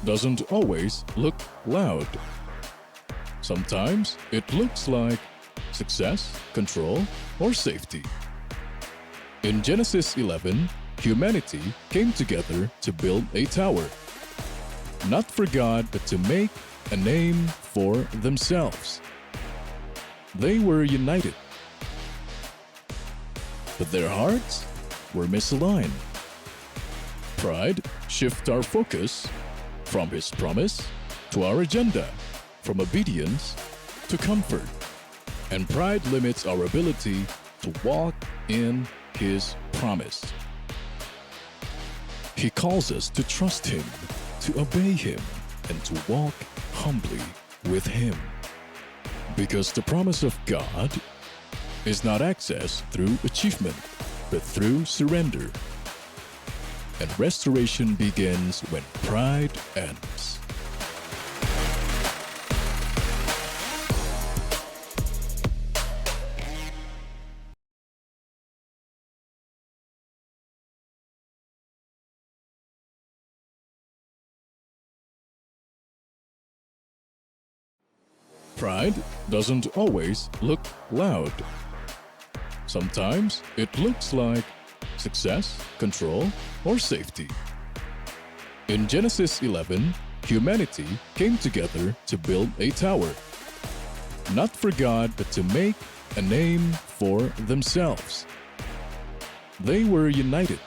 doesn't always look loud. Sometimes it looks like success, control, or safety. In Genesis 11, humanity came together to build a tower, not for God, but to make a name for themselves. They were united, but their hearts were misaligned. Pride shifts our focus from His promise to our agenda, from obedience to comfort. And pride limits our ability to walk in His promise. He calls us to trust Him, to obey Him, and to walk humbly with Him. Because the promise of God is not accessed through achievement, but through surrender. And restoration begins when pride ends. Pride doesn't always look loud. Sometimes it looks like success, control, or safety. In Genesis 11, humanity came together to build a tower, not for God, but to make a name for themselves. They were united,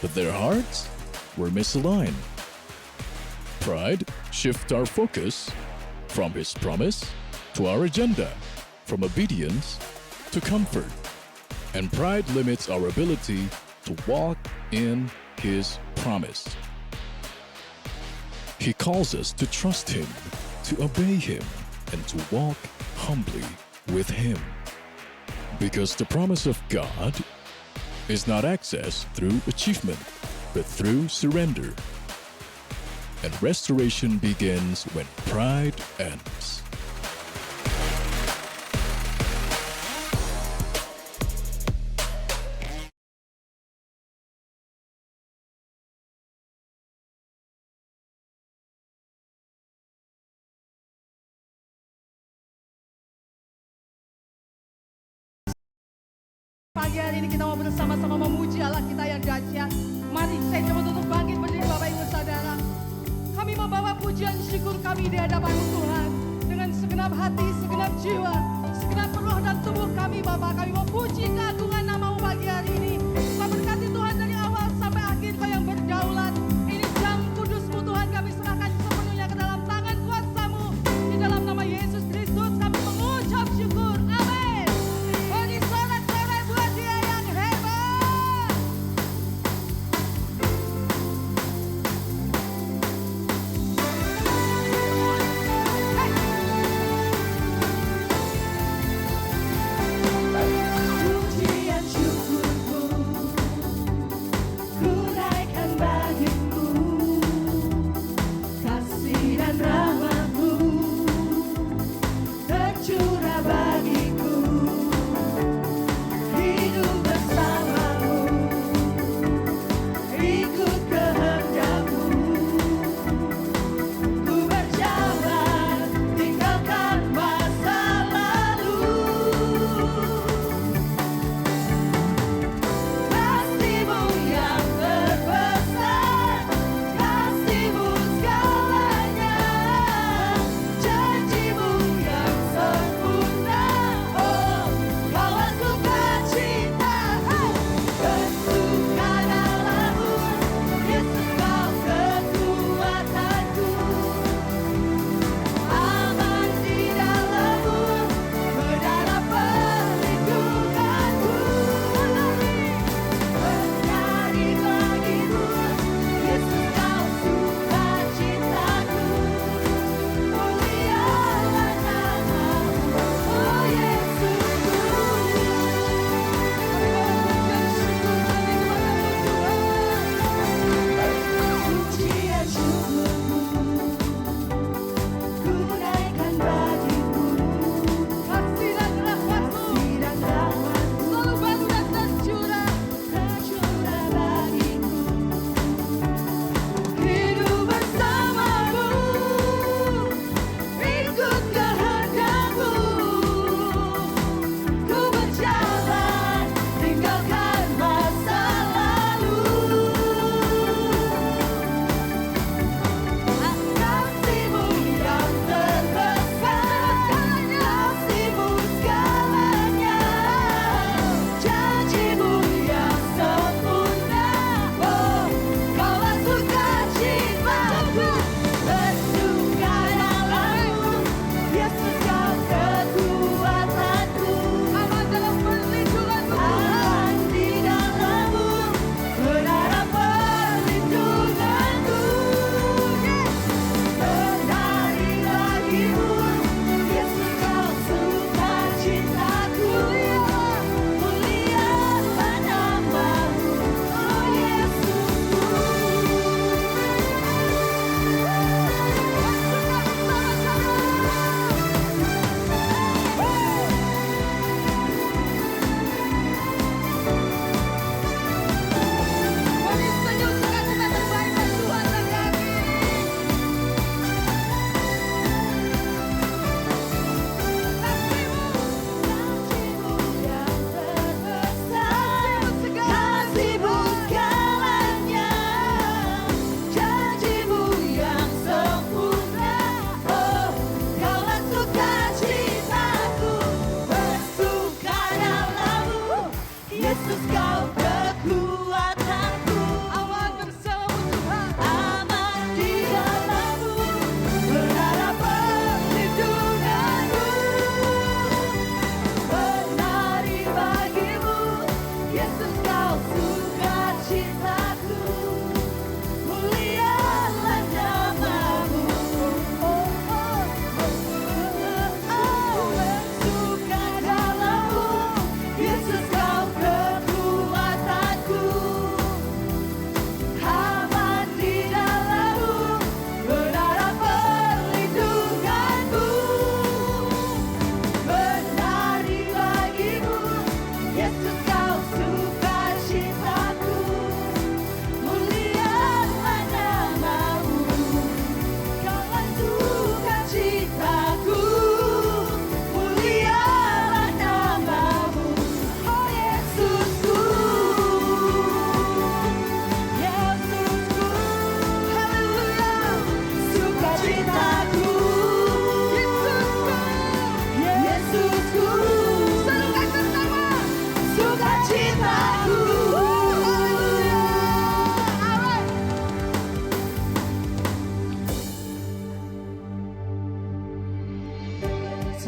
but their hearts were misaligned. Pride shifts our focus from His promise to our agenda, from obedience to comfort. And pride limits our ability to walk in His promise. He calls us to trust Him, to obey Him, and to walk humbly with Him. Because the promise of God is not accessed through achievement, but through surrender. And restoration begins when pride ends. Pagi hari ini kita mau bersama-sama memuji Allah kita yang dahsyat. Mari saya coba untuk bangkit berdiri Bapak Ibu Saudara. Kami membawa pujian syukur kami di hadapan Tuhan dengan segenap hati, segenap jiwa, segenap roh dan tubuh kami Bapak. Kami memuji keagungan nama-Mu pagi hari ini. Kau berkati Tuhan dari awal sampai akhir, Kau yang berdaulat. Ini jam kudus-Mu Tuhan, kami serahkan sepenuhnya ke dalam tangan kuasa-Mu. Di dalam nama Yesus Kristus kami mengucap syukur. Amin. Beri sorak-sorai buat Dia yang hebat. Pujian syukurku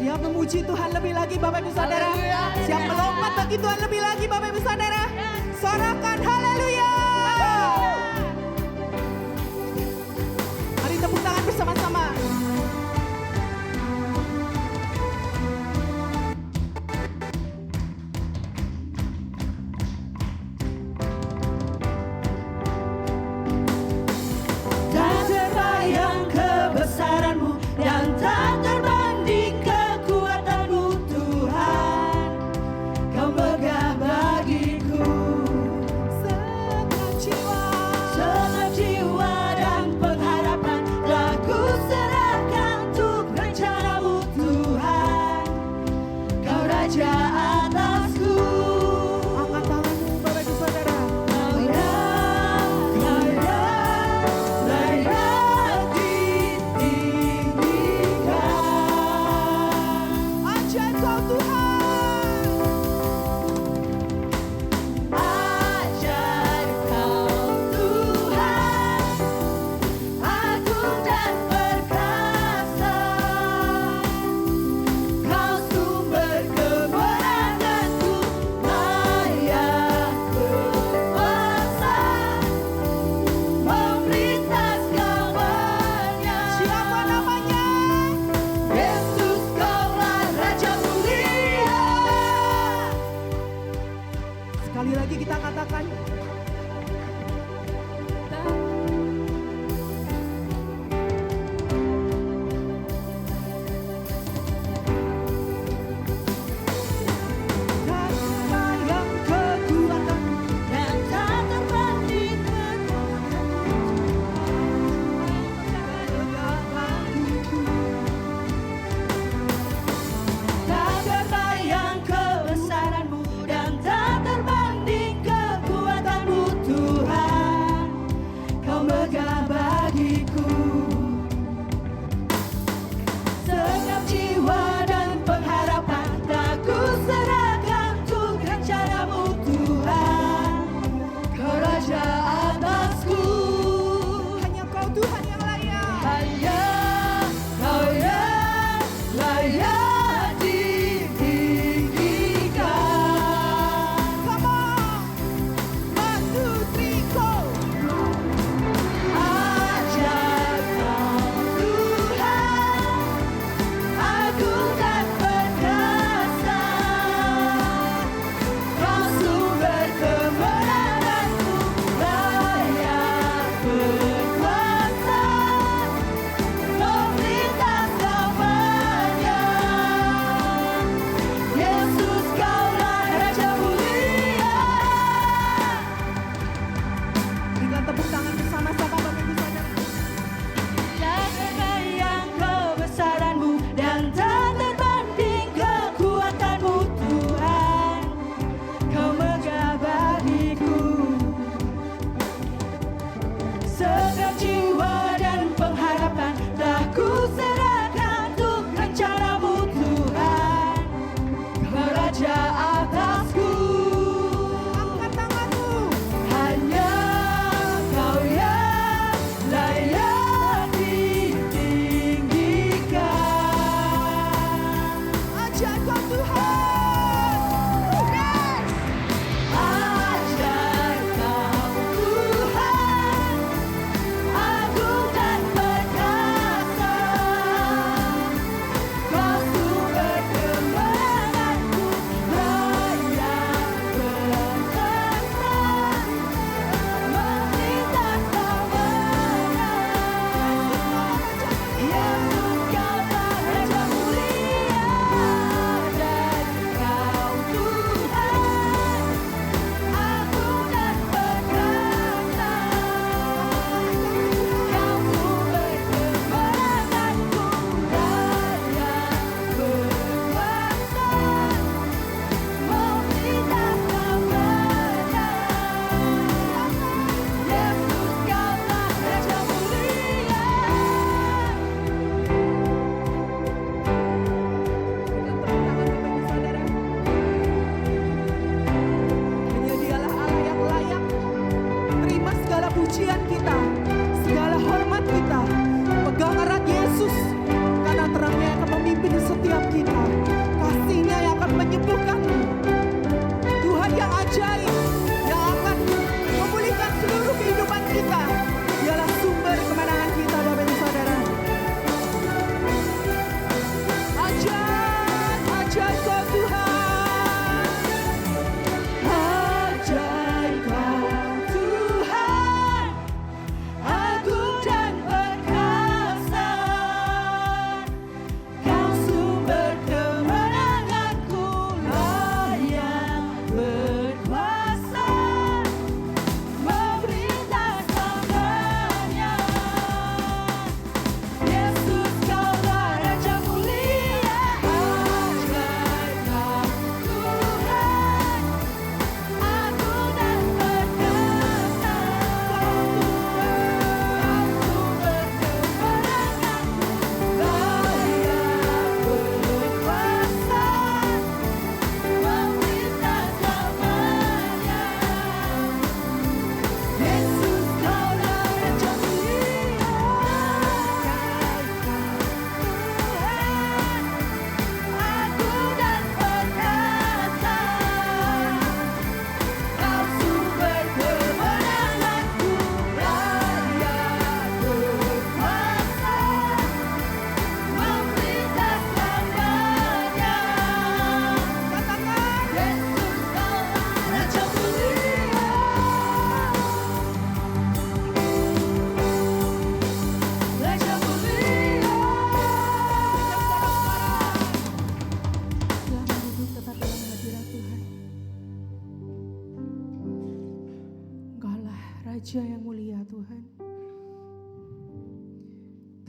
Siap memuji Tuhan lebih lagi Bapak Ibu Saudara. Siap melompat bagi Tuhan lebih lagi Bapak Ibu Saudara. Sorakan haleluya. Mari tepuk tangan bersama-sama. Dan terbayang kebesaran-Mu yang tak terbanding kekuatan-Mu Tuhan. Kau megah bagiku.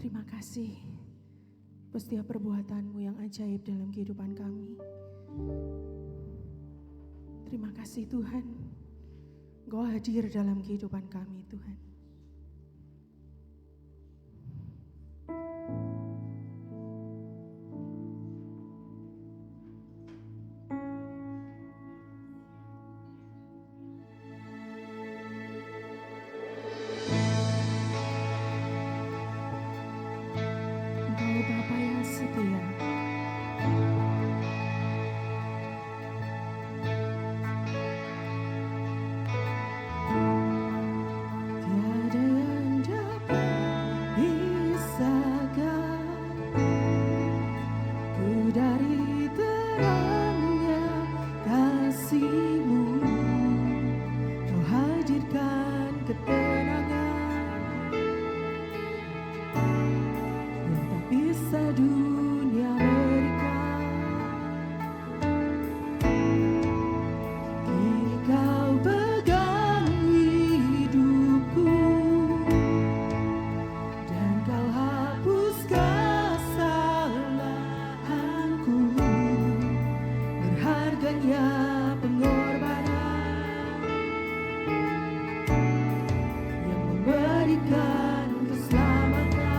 Terima kasih buat setiap perbuatan-Mu yang ajaib dalam kehidupan kami. Terima kasih Tuhan, Engkau hadir dalam kehidupan kami Tuhan. Engkau Bapa yang setia. Tiada yang dapat pisahkan ku dari terangnya kasih-Mu. Kau hadirkan ketenangan yang tak bisa dunia berikan. Kini Kau pegang hidupku dan Kau hapus kesalahanku. Berharganya pengorbanan yang memberikan keselamatan.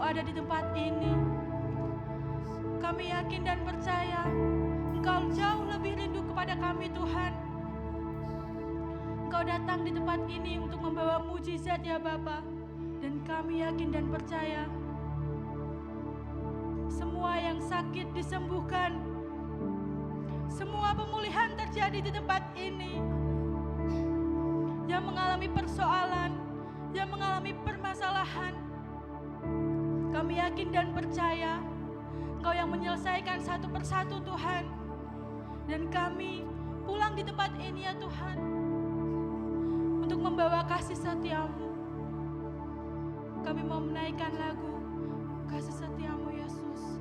ada di tempat ini. Kami yakin dan percaya Engkau jauh lebih rindu kepada kami Tuhan. Engkau datang di tempat ini untuk membawa mujizat ya Bapa. Dan kami yakin dan percaya semua yang sakit disembuhkan. Semua pemulihan terjadi di tempat ini. Yang mengalami persoalan, yang mengalami permasalahan, kami yakin dan percaya Engkau yang menyelesaikan satu persatu Tuhan. Dan kami pulang di tempat ini ya Tuhan, untuk membawa kasih setia-Mu. Kami mau menaikkan lagu kasih setia-Mu Yesus.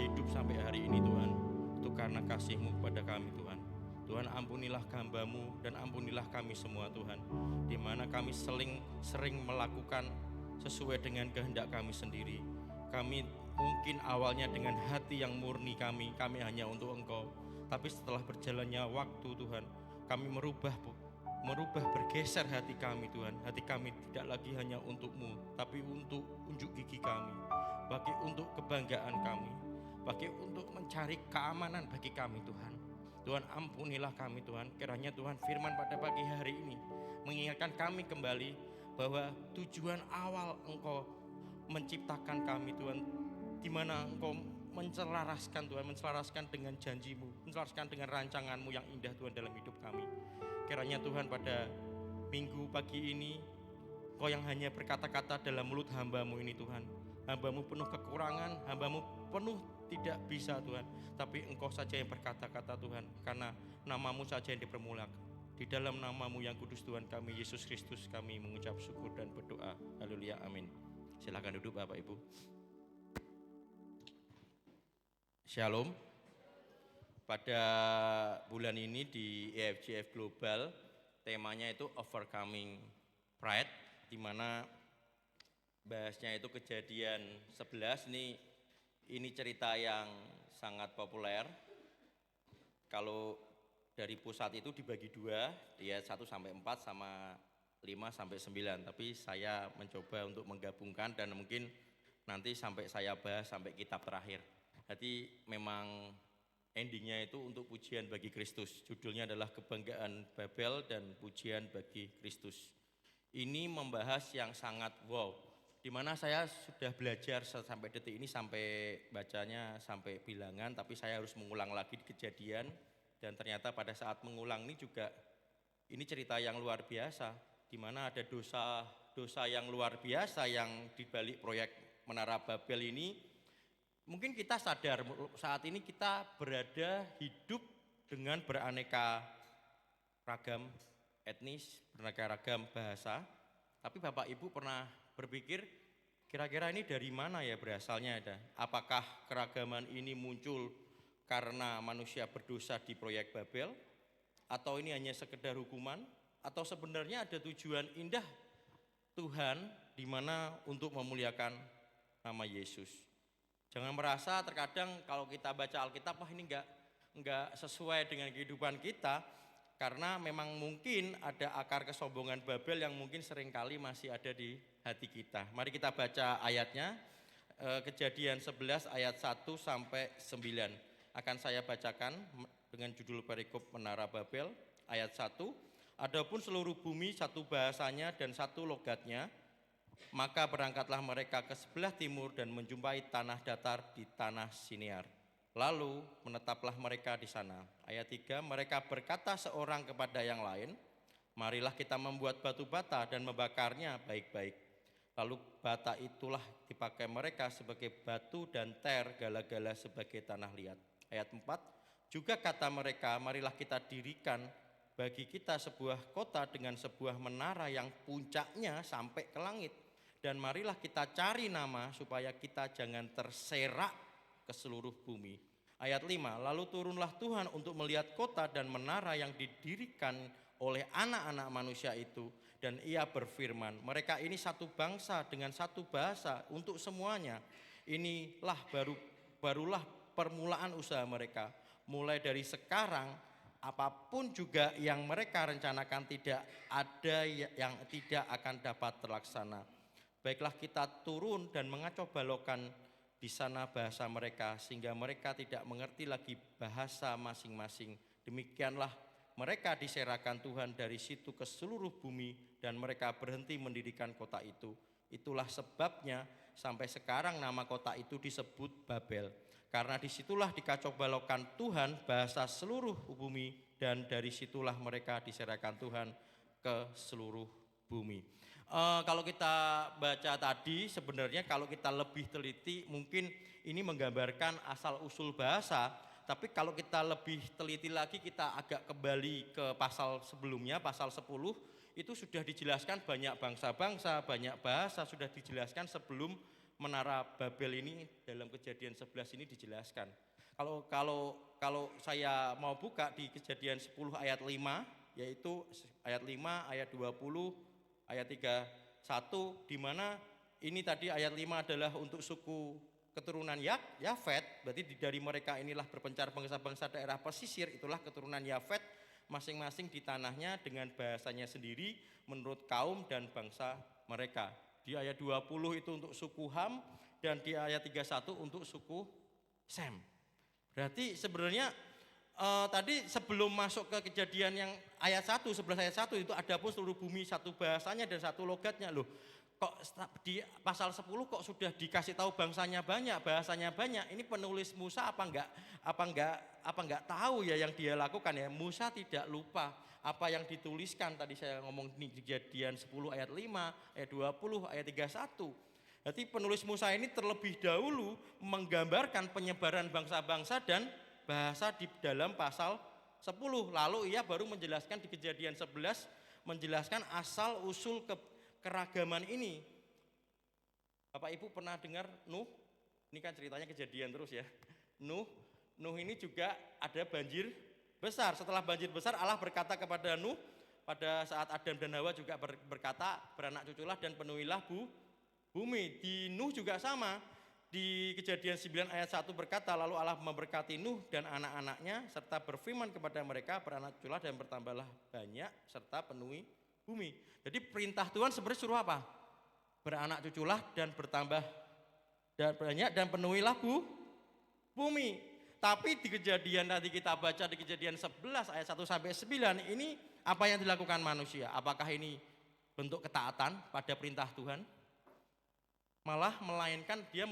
hidup sampai hari ini Tuhan, itu karena kasih-Mu kepada kami Tuhan. Tuhan, ampunilah hamba-Mu dan ampunilah kami semua Tuhan, di mana kami sering melakukan sesuai dengan kehendak kami sendiri. Kami mungkin awalnya dengan hati yang murni kami hanya untuk Engkau, tapi setelah berjalannya waktu Tuhan, kami merubah bergeser hati kami Tuhan. Hati kami tidak lagi hanya untuk-Mu, tapi untuk unjuk gigi kami, bagi untuk kebanggaan kami, bagi untuk mencari keamanan bagi kami Tuhan. Tuhan, ampunilah kami Tuhan. Kiranya Tuhan firman pada pagi hari ini mengingatkan kami kembali bahwa tujuan awal Engkau menciptakan kami Tuhan, di mana Engkau menselaraskan Tuhan, menselaraskan dengan janji-Mu, menselaraskan dengan rancangan-Mu yang indah Tuhan dalam hidup kami. Kiranya Tuhan pada minggu pagi ini Engkau yang hanya berkata-kata dalam mulut hamba-Mu ini Tuhan. Hamba-Mu penuh kekurangan, hamba-Mu penuh tidak bisa Tuhan, tapi Engkau saja yang berkata-kata Tuhan, karena nama-Mu saja yang dipermulakan. Di dalam nama-Mu yang kudus Tuhan kami Yesus Kristus kami mengucap syukur dan berdoa. Haleluya, amin. Silakan duduk Bapak Ibu. Shalom. Pada bulan ini di EFGF Global temanya itu Overcoming Pride, di mana bahasnya itu Kejadian 11. Ini cerita yang sangat populer. Kalau dari pusat itu dibagi dua, dia 1-4 sama 5-9. Tapi saya mencoba untuk menggabungkan dan mungkin nanti sampai saya bahas sampai kitab terakhir. Jadi memang endingnya itu untuk pujian bagi Kristus. Judulnya adalah Kebanggaan Babel dan Pujian bagi Kristus. Ini membahas yang sangat wow, di mana saya sudah belajar sampai detik ini, sampai bacanya sampai bilangan, tapi saya harus mengulang lagi di Kejadian. Dan ternyata pada saat mengulang ini juga ini cerita yang luar biasa, di mana ada dosa yang luar biasa yang dibalik proyek Menara Babel ini. Mungkin kita sadar saat ini kita berada hidup dengan beraneka ragam etnis, beraneka ragam bahasa. Tapi Bapak Ibu pernah berpikir kira-kira ini dari mana ya berasalnya ada? Apakah keragaman ini muncul karena manusia berdosa di proyek Babel? Atau ini hanya sekedar hukuman? Atau sebenarnya ada tujuan indah Tuhan di mana untuk memuliakan nama Yesus? Jangan merasa terkadang kalau kita baca Alkitab, wah ini enggak sesuai dengan kehidupan kita, karena memang mungkin ada akar kesombongan Babel yang mungkin seringkali masih ada di hati kita. Mari kita baca ayatnya, Kejadian 11 ayat 1-9. Akan saya bacakan dengan judul perikop Menara Babel. Ayat 1, adapun seluruh bumi satu bahasanya dan satu logatnya, maka berangkatlah mereka ke sebelah timur dan menjumpai tanah datar di tanah Sinear. Lalu menetaplah mereka di sana. Ayat 3, mereka berkata seorang kepada yang lain, marilah kita membuat batu bata dan membakarnya baik-baik. Lalu bata itulah dipakai mereka sebagai batu dan ter gala-gala sebagai tanah liat. Ayat 4, juga kata mereka, marilah kita dirikan bagi kita sebuah kota dengan sebuah menara yang puncaknya sampai ke langit. Dan marilah kita cari nama supaya kita jangan terserak ke seluruh bumi. Ayat 5, lalu turunlah Tuhan untuk melihat kota dan menara yang didirikan oleh anak-anak manusia itu. Dan ia berfirman, mereka ini satu bangsa dengan satu bahasa untuk semuanya. Inilah barulah permulaan usaha mereka. Mulai dari sekarang, apapun juga yang mereka rencanakan tidak ada yang tidak akan dapat terlaksana. Baiklah kita turun dan mengacau balokkan di sana bahasa mereka, sehingga mereka tidak mengerti lagi bahasa masing-masing. Demikianlah mereka diserahkan Tuhan dari situ ke seluruh bumi, dan mereka berhenti mendirikan kota itu. Itulah sebabnya sampai sekarang nama kota itu disebut Babel, karena disitulah dikacau balokkan Tuhan bahasa seluruh bumi, dan dari situlah mereka diserahkan Tuhan ke seluruh bumi. Kalau kita baca tadi, sebenarnya kalau kita lebih teliti mungkin ini menggambarkan asal usul bahasa, tapi kalau kita lebih teliti lagi, kita agak kembali ke pasal sebelumnya, pasal 10, itu sudah dijelaskan banyak bangsa-bangsa, banyak bahasa sudah dijelaskan sebelum Menara Babel ini dalam Kejadian 11 ini dijelaskan. Kalau saya mau buka di Kejadian 10 ayat 5, yaitu ayat 5, ayat 20, ayat 31, di mana ini tadi ayat 5 adalah untuk suku keturunan Yafet, berarti dari mereka inilah berpencar bangsa-bangsa daerah pesisir, itulah keturunan Yafet, masing-masing di tanahnya dengan bahasanya sendiri menurut kaum dan bangsa mereka. Di ayat 20 itu untuk suku Ham, dan di ayat 31 untuk suku Sem. Berarti sebenarnya tadi sebelum masuk ke Kejadian yang ayat 1, 11 ayat 1 itu ada pun seluruh bumi satu bahasanya dan satu logatnya. Loh, kok di pasal 10 kok sudah dikasih tahu bangsanya banyak, bahasanya banyak. Ini penulis Musa apa enggak tahu ya yang dia lakukan ya. Musa tidak lupa apa yang dituliskan tadi saya ngomong di Kejadian 10 ayat 5, ayat 20, ayat 31. Berarti penulis Musa ini terlebih dahulu menggambarkan penyebaran bangsa-bangsa dan bahasa di dalam pasal 10. Lalu ia baru menjelaskan di Kejadian 11, menjelaskan asal usul keragaman ini. Bapak Ibu pernah dengar Nuh? Ini kan ceritanya kejadian terus ya. Nuh ini juga ada banjir besar. Setelah banjir besar Allah berkata kepada Nuh pada saat Adam dan Hawa juga berkata, beranak cuculah dan penuhilah bumi. Di Nuh juga sama. Di Kejadian 9 ayat 1 berkata, lalu Allah memberkati Nuh dan anak-anaknya serta berfirman kepada mereka, beranak cuculah dan bertambahlah banyak serta penuhi bumi. Jadi perintah Tuhan sebenarnya suruh apa? Beranak cuculah dan bertambah dan banyak dan penuhilah bumi. Tapi di Kejadian tadi kita baca di Kejadian 11 ayat 1 sampai 9 ini apa yang dilakukan manusia? Apakah ini bentuk ketaatan pada perintah Tuhan? Malah melainkan dia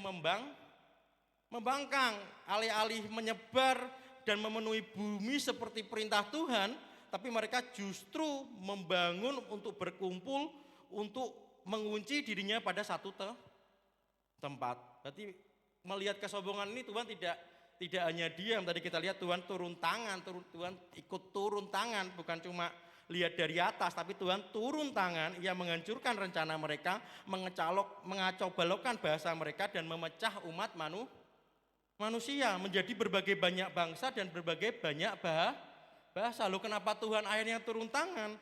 membangkang, alih-alih menyebar dan memenuhi bumi seperti perintah Tuhan, tapi mereka justru membangun untuk berkumpul, untuk mengunci dirinya pada satu tempat. Berarti melihat kesombongan ini Tuhan tidak hanya diam, tadi kita lihat Tuhan turun tangan, Tuhan ikut turun tangan, bukan cuma lihat dari atas, tapi Tuhan turun tangan, ia menghancurkan rencana mereka, mengacau balokkan bahasa mereka dan memecah umat manusia menjadi berbagai banyak bangsa dan berbagai banyak bahasa. Loh, kenapa Tuhan akhirnya turun tangan?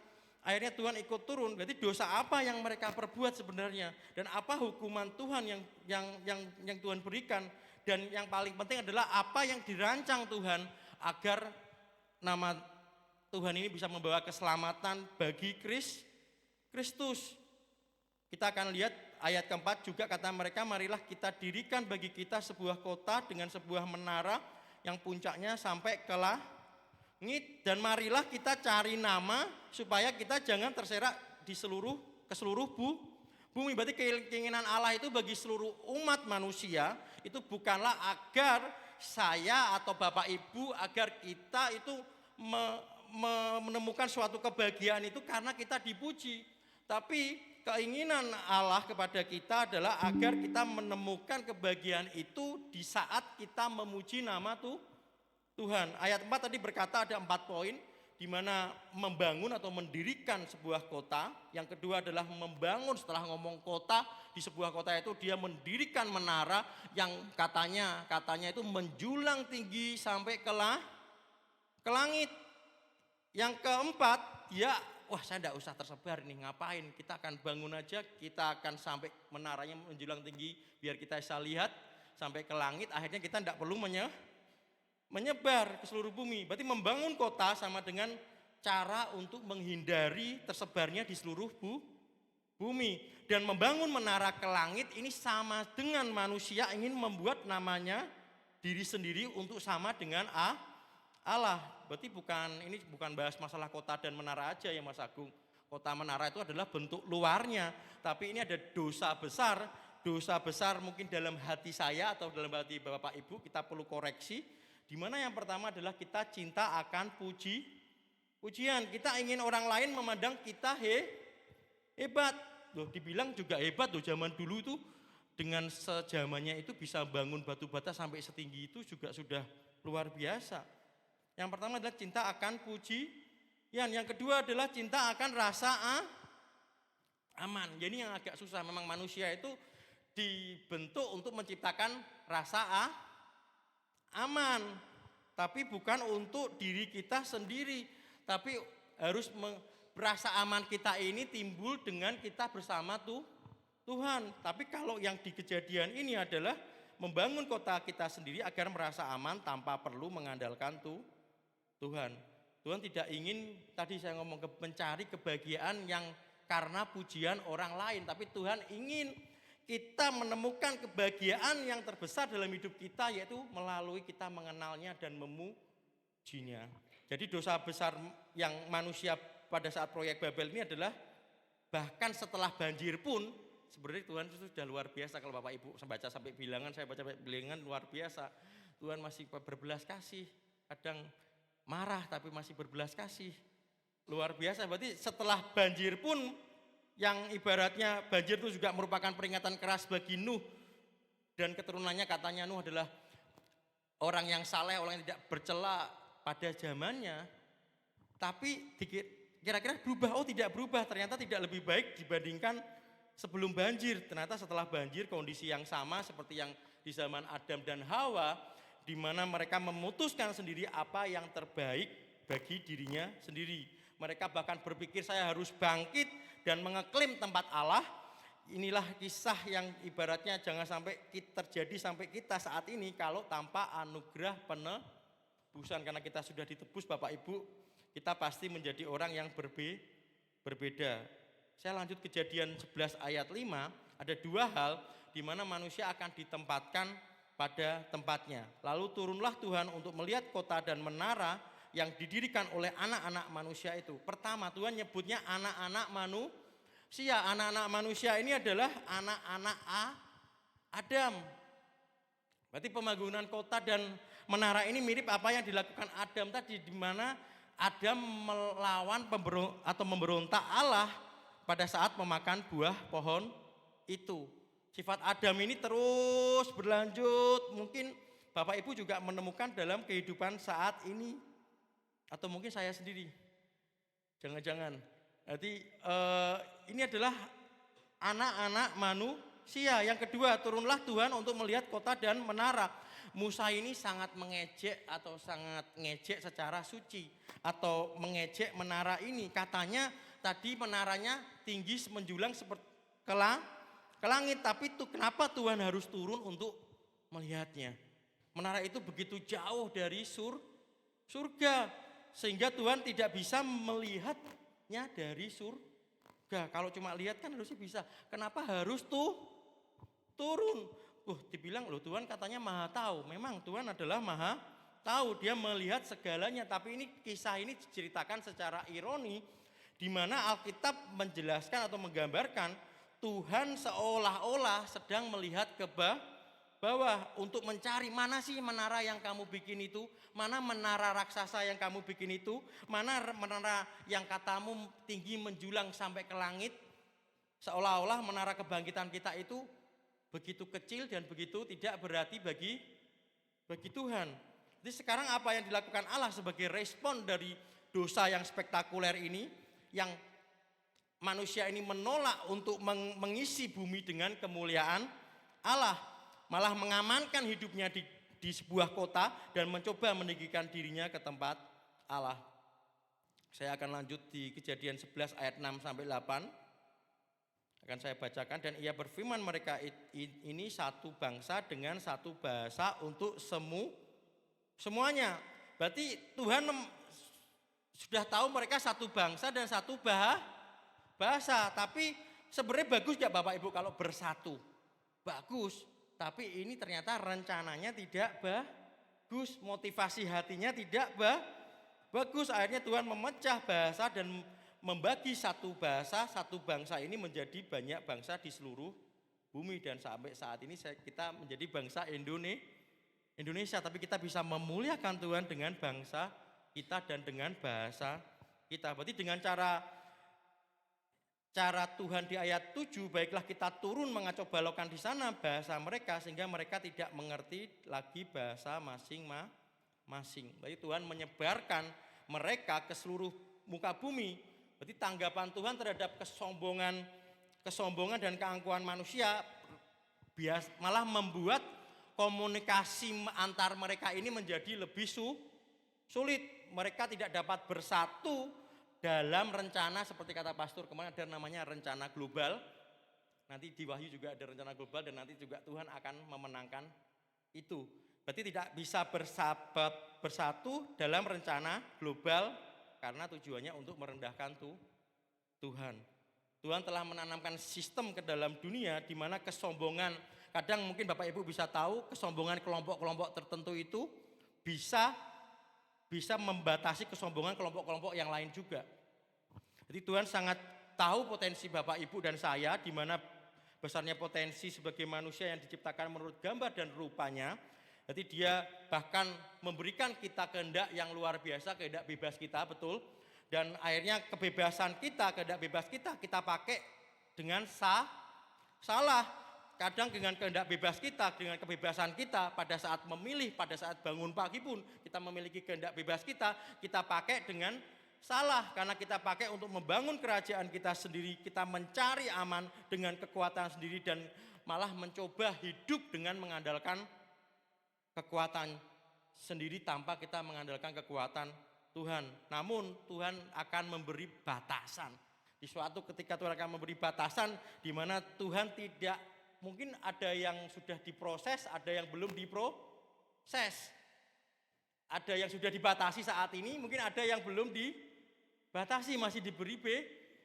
Akhirnya Tuhan ikut turun. Berarti dosa apa yang mereka perbuat sebenarnya? Dan apa hukuman Tuhan yang Tuhan berikan? Dan yang paling penting adalah apa yang dirancang Tuhan agar nama Tuhan ini bisa membawa keselamatan bagi Kristus. Kita akan lihat ayat keempat juga kata mereka, marilah kita dirikan bagi kita sebuah kota dengan sebuah menara yang puncaknya sampai ke langit, dan marilah kita cari nama supaya kita jangan terserak ke seluruh bumi. Berarti keinginan Allah itu bagi seluruh umat manusia itu bukanlah agar saya atau Bapak Ibu, agar kita itu menemukan suatu kebahagiaan itu karena kita dipuji, tapi keinginan Allah kepada kita adalah agar kita menemukan kebahagiaan itu di saat kita memuji nama Tuhan. Ayat 4 tadi berkata ada 4 poin, di mana membangun atau mendirikan sebuah kota. Yang kedua adalah membangun, setelah ngomong kota, di sebuah kota itu dia mendirikan menara yang katanya itu menjulang tinggi sampai ke langit. Yang keempat, saya tidak usah tersebar nih, ngapain, kita akan bangun aja, kita akan sampai menaranya menjulang tinggi biar kita bisa lihat sampai ke langit, akhirnya kita tidak perlu menyebar ke seluruh bumi. Berarti membangun kota sama dengan cara untuk menghindari tersebarnya di seluruh bumi. Dan membangun menara ke langit ini sama dengan manusia ingin membuat namanya diri sendiri untuk sama dengan Allah. Berarti ini bukan bahas masalah kota dan menara aja ya Mas Agung. Kota menara itu adalah bentuk luarnya, tapi ini ada dosa besar mungkin dalam hati saya atau dalam hati Bapak Ibu, kita perlu koreksi. Di mana yang pertama adalah kita cinta akan pujian. Kita ingin orang lain memandang kita hebat. Loh, dibilang juga hebat loh, zaman dulu itu dengan sejamannya itu bisa bangun batu bata sampai setinggi itu juga sudah luar biasa. Yang pertama adalah cinta akan pujian. Yang kedua adalah cinta akan rasa aman. Jadi yang agak susah, memang manusia itu dibentuk untuk menciptakan rasa aman, tapi bukan untuk diri kita sendiri, tapi harus rasa aman kita ini timbul dengan kita bersama Tuhan. Tapi kalau yang di Kejadian ini adalah membangun kota kita sendiri agar merasa aman tanpa perlu mengandalkan Tuhan. Tuhan tidak ingin, tadi saya ngomong, mencari kebahagiaan yang karena pujian orang lain, tapi Tuhan ingin kita menemukan kebahagiaan yang terbesar dalam hidup kita, yaitu melalui kita mengenalnya dan memujinya. Jadi dosa besar yang manusia pada saat proyek Babel ini adalah bahkan setelah banjir pun sebenarnya Tuhan itu sudah luar biasa. Kalau Bapak Ibu baca sampai bilangan, saya baca sampai bilangan luar biasa. Tuhan masih berbelas kasih, kadang marah tapi masih berbelas kasih. Luar biasa, berarti setelah banjir pun yang ibaratnya banjir itu juga merupakan peringatan keras bagi Nuh dan keturunannya. Katanya Nuh adalah orang yang saleh, orang yang tidak bercela pada zamannya. Tapi kira-kira berubah? Oh tidak berubah, ternyata tidak lebih baik dibandingkan sebelum banjir. Ternyata setelah banjir kondisi yang sama seperti yang di zaman Adam dan Hawa, di mana mereka memutuskan sendiri apa yang terbaik bagi dirinya sendiri. Mereka bahkan berpikir saya harus bangkit dan mengeklaim tempat Allah. Inilah kisah yang ibaratnya jangan sampai terjadi sampai kita saat ini kalau tanpa anugerah penebusan. Karena kita sudah ditebus Bapak Ibu, kita pasti menjadi orang yang berbeda. Saya lanjut Kejadian 11 ayat 5, ada dua hal di mana manusia akan ditempatkan pada tempatnya. Lalu turunlah Tuhan untuk melihat kota dan menara yang didirikan oleh anak-anak manusia itu. Pertama, Tuhan nyebutnya anak-anak manusia. Anak-anak manusia ini adalah anak-anak Adam. Berarti pembangunan kota dan menara ini mirip apa yang dilakukan Adam tadi, di mana Adam melawan memberontak Allah pada saat memakan buah pohon itu. Sifat Adam ini terus berlanjut. Mungkin Bapak Ibu juga menemukan dalam kehidupan saat ini. Atau mungkin saya sendiri. Jangan-jangan. Jadi ini adalah anak-anak manusia. Yang kedua, turunlah Tuhan untuk melihat kota dan menara. Musa ini sangat mengejek atau sangat ngejek secara suci. Atau mengejek menara ini. Katanya tadi menaranya tinggi menjulang seperti ke langit. Tapi kenapa Tuhan harus turun untuk melihatnya? Menara itu begitu jauh dari surga. Sehingga Tuhan tidak bisa melihatnya dari surga. Kalau cuma lihat kan harusnya bisa. Kenapa harus turun? Dibilang loh Tuhan katanya maha tahu. Memang Tuhan adalah maha tahu. Dia melihat segalanya. Tapi ini kisah ini diceritakan secara ironi. Di mana Alkitab menjelaskan atau menggambarkan Tuhan seolah-olah sedang melihat ke bawah untuk mencari mana sih menara yang kamu bikin itu, mana menara raksasa yang kamu bikin itu, mana menara yang katamu tinggi menjulang sampai ke langit. Seolah-olah menara kebangkitan kita itu begitu kecil dan begitu tidak berarti bagi Tuhan. Jadi sekarang apa yang dilakukan Allah sebagai respon dari dosa yang spektakuler ini, yang manusia ini menolak untuk mengisi bumi dengan kemuliaan Allah. Malah mengamankan hidupnya di sebuah kota dan mencoba meninggikan dirinya ke tempat Allah. Saya akan lanjut di Kejadian 11 ayat 6 sampai 8. Akan saya bacakan. Dan ia berfirman, mereka ini satu bangsa dengan satu bahasa untuk semuanya. Berarti Tuhan sudah tahu mereka satu bangsa dan satu bahasa. Tapi sebenarnya bagus gak Bapak Ibu kalau bersatu? Bagus. Tapi ini ternyata rencananya tidak bagus, motivasi hatinya tidak bagus. Akhirnya Tuhan memecah bahasa dan membagi satu bangsa ini menjadi banyak bangsa di seluruh bumi. Dan sampai saat ini kita menjadi bangsa Indonesia, tapi kita bisa memuliakan Tuhan dengan bangsa kita dan dengan bahasa kita. Berarti dengan cara Tuhan di ayat 7, baiklah kita turun mengacau balaukan di sana bahasa mereka sehingga mereka tidak mengerti lagi bahasa masing-masing. Berarti Tuhan menyebarkan mereka ke seluruh muka bumi. Berarti tanggapan Tuhan terhadap kesombongan dan keangkuhan manusia malah membuat komunikasi antar mereka ini menjadi lebih sulit. Mereka tidak dapat bersatu dalam rencana seperti kata pastor kemarin ada namanya rencana global. Nanti di Wahyu juga ada rencana global dan nanti juga Tuhan akan memenangkan itu. Berarti tidak bisa bersatu dalam rencana global karena tujuannya untuk merendahkan Tuhan. Tuhan telah menanamkan sistem ke dalam dunia di mana kesombongan, kadang mungkin Bapak Ibu bisa tahu kesombongan kelompok-kelompok tertentu itu bisa membatasi kesombongan kelompok-kelompok yang lain juga. Jadi Tuhan sangat tahu potensi Bapak Ibu dan saya di mana besarnya potensi sebagai manusia yang diciptakan menurut gambar dan rupanya. Jadi dia bahkan memberikan kita kehendak yang luar biasa, kehendak bebas kita, betul. Dan akhirnya kebebasan kita, kehendak bebas kita pakai dengan salah. Kadang dengan kehendak bebas kita, dengan kebebasan kita pada saat memilih, pada saat bangun pagi pun kita memiliki kehendak bebas kita pakai dengan salah. Karena kita pakai untuk membangun kerajaan kita sendiri, kita mencari aman dengan kekuatan sendiri dan malah mencoba hidup dengan mengandalkan kekuatan sendiri tanpa kita mengandalkan kekuatan Tuhan. Namun Tuhan akan memberi batasan. Di suatu ketika Tuhan akan memberi batasan di mana Tuhan tidak, mungkin ada yang sudah diproses, ada yang belum diproses. Ada yang sudah dibatasi saat ini, mungkin ada yang belum dibatasi, masih diberi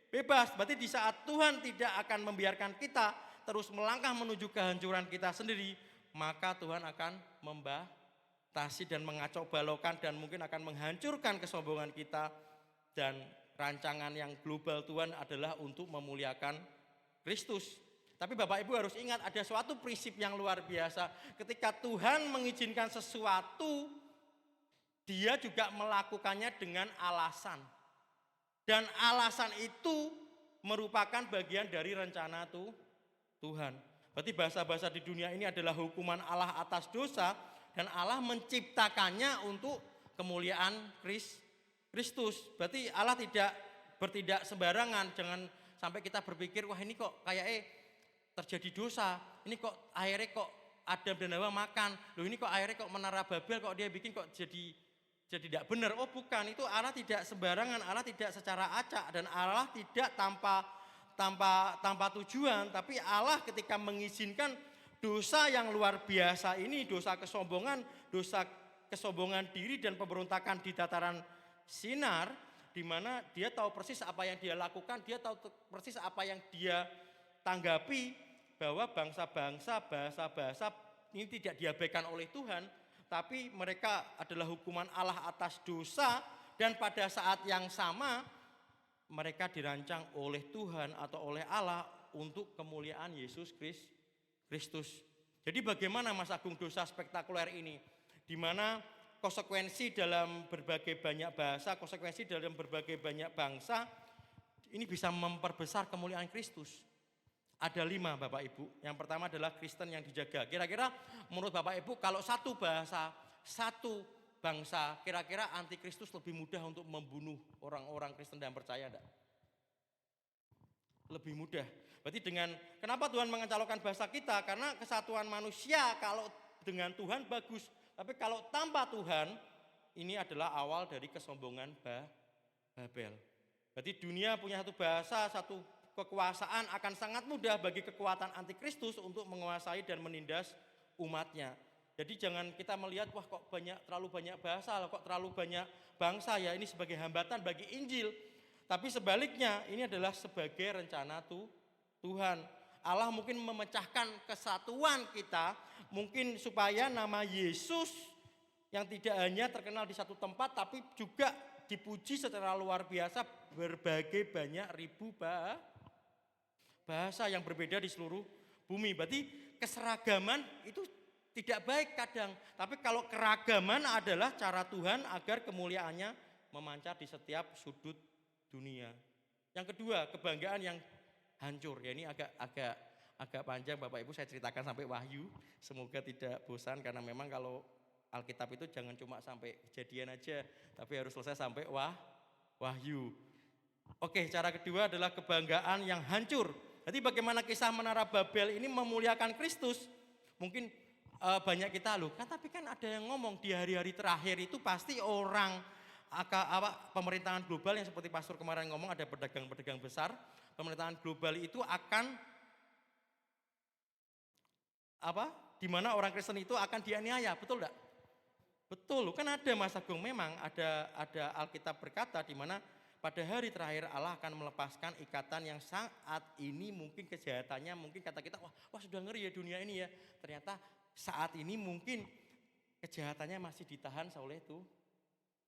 bebas. Berarti di saat Tuhan tidak akan membiarkan kita terus melangkah menuju kehancuran kita sendiri, maka Tuhan akan membatasi dan mengacau balaukan dan mungkin akan menghancurkan kesombongan kita. Dan rancangan yang global Tuhan adalah untuk memuliakan Kristus. Tapi Bapak Ibu harus ingat ada suatu prinsip yang luar biasa. Ketika Tuhan mengizinkan sesuatu, Dia juga melakukannya dengan alasan. Dan alasan itu merupakan bagian dari rencana Tuhan. Berarti bahasa-bahasa di dunia ini adalah hukuman Allah atas dosa dan Allah menciptakannya untuk kemuliaan Kristus. Berarti Allah tidak bertindak sembarangan. Jangan sampai kita berpikir, wah ini kok kayaknya terjadi dosa. Ini kok akhirnya kok Adam dan Hawa makan. Loh ini kok akhirnya kok menara Babel kok dia bikin kok jadi tidak benar. Oh bukan, itu Allah tidak sembarangan, Allah tidak secara acak dan Allah tidak tanpa tujuan. Tapi Allah ketika mengizinkan dosa yang luar biasa ini, dosa kesombongan diri dan pemberontakan di dataran Sinar, di mana dia tahu persis apa yang dia lakukan, dia tahu persis apa yang dia tanggapi, bahwa bangsa-bangsa, bahasa-bahasa ini tidak diabaikan oleh Tuhan, tapi mereka adalah hukuman Allah atas dosa dan pada saat yang sama mereka dirancang oleh Tuhan atau oleh Allah untuk kemuliaan Yesus Kristus. Jadi bagaimana Mas Agung dosa spektakuler ini? Di mana konsekuensi dalam berbagai banyak bahasa, konsekuensi dalam berbagai banyak bangsa, ini bisa memperbesar kemuliaan Kristus. Ada 5 Bapak Ibu. Yang pertama adalah Kristen yang dijaga. Kira-kira menurut Bapak Ibu kalau satu bahasa, satu bangsa, kira-kira antikristus lebih mudah untuk membunuh orang-orang Kristen dan percaya enggak? Lebih mudah. Berarti kenapa Tuhan mengencalonkan bahasa kita? Karena kesatuan manusia kalau dengan Tuhan bagus. Tapi kalau tanpa Tuhan, ini adalah awal dari kesombongan Babel. Berarti dunia punya satu bahasa, satu kekuasaan, akan sangat mudah bagi kekuatan antikristus untuk menguasai dan menindas umatnya. Jadi jangan kita melihat, wah kok terlalu banyak bahasa, kok terlalu banyak bangsa ya, ini sebagai hambatan bagi Injil. Tapi sebaliknya, ini adalah sebagai rencana Tuhan. Allah mungkin memecahkan kesatuan kita, mungkin supaya nama Yesus yang tidak hanya terkenal di satu tempat, tapi juga dipuji secara luar biasa berbagai banyak ribu bahasa yang berbeda di seluruh bumi. Berarti keseragaman itu tidak baik kadang, tapi kalau keragaman adalah cara Tuhan agar kemuliaannya memancar di setiap sudut dunia. Yang kedua, kebanggaan yang hancur. Ya ini agak panjang Bapak Ibu, saya ceritakan sampai Wahyu. Semoga tidak bosan karena memang kalau Alkitab itu jangan cuma sampai Kejadian aja, tapi harus selesai sampai Wahyu. Oke, cara kedua adalah kebanggaan yang hancur. Jadi bagaimana kisah Menara Babel ini memuliakan Kristus? Mungkin banyak kita loh, tapi kan ada yang ngomong di hari-hari terakhir itu pasti orang pemerintahan global yang seperti pastor kemarin ngomong, ada pedagang-pedagang besar, pemerintahan global itu akan di mana orang Kristen itu akan dianiaya, betul enggak? Betul, kan ada Mas Agung, memang ada Alkitab berkata di mana pada hari terakhir Allah akan melepaskan ikatan yang saat ini mungkin kejahatannya, mungkin kata kita, wah sudah ngeri ya dunia ini ya. Ternyata saat ini mungkin kejahatannya masih ditahan oleh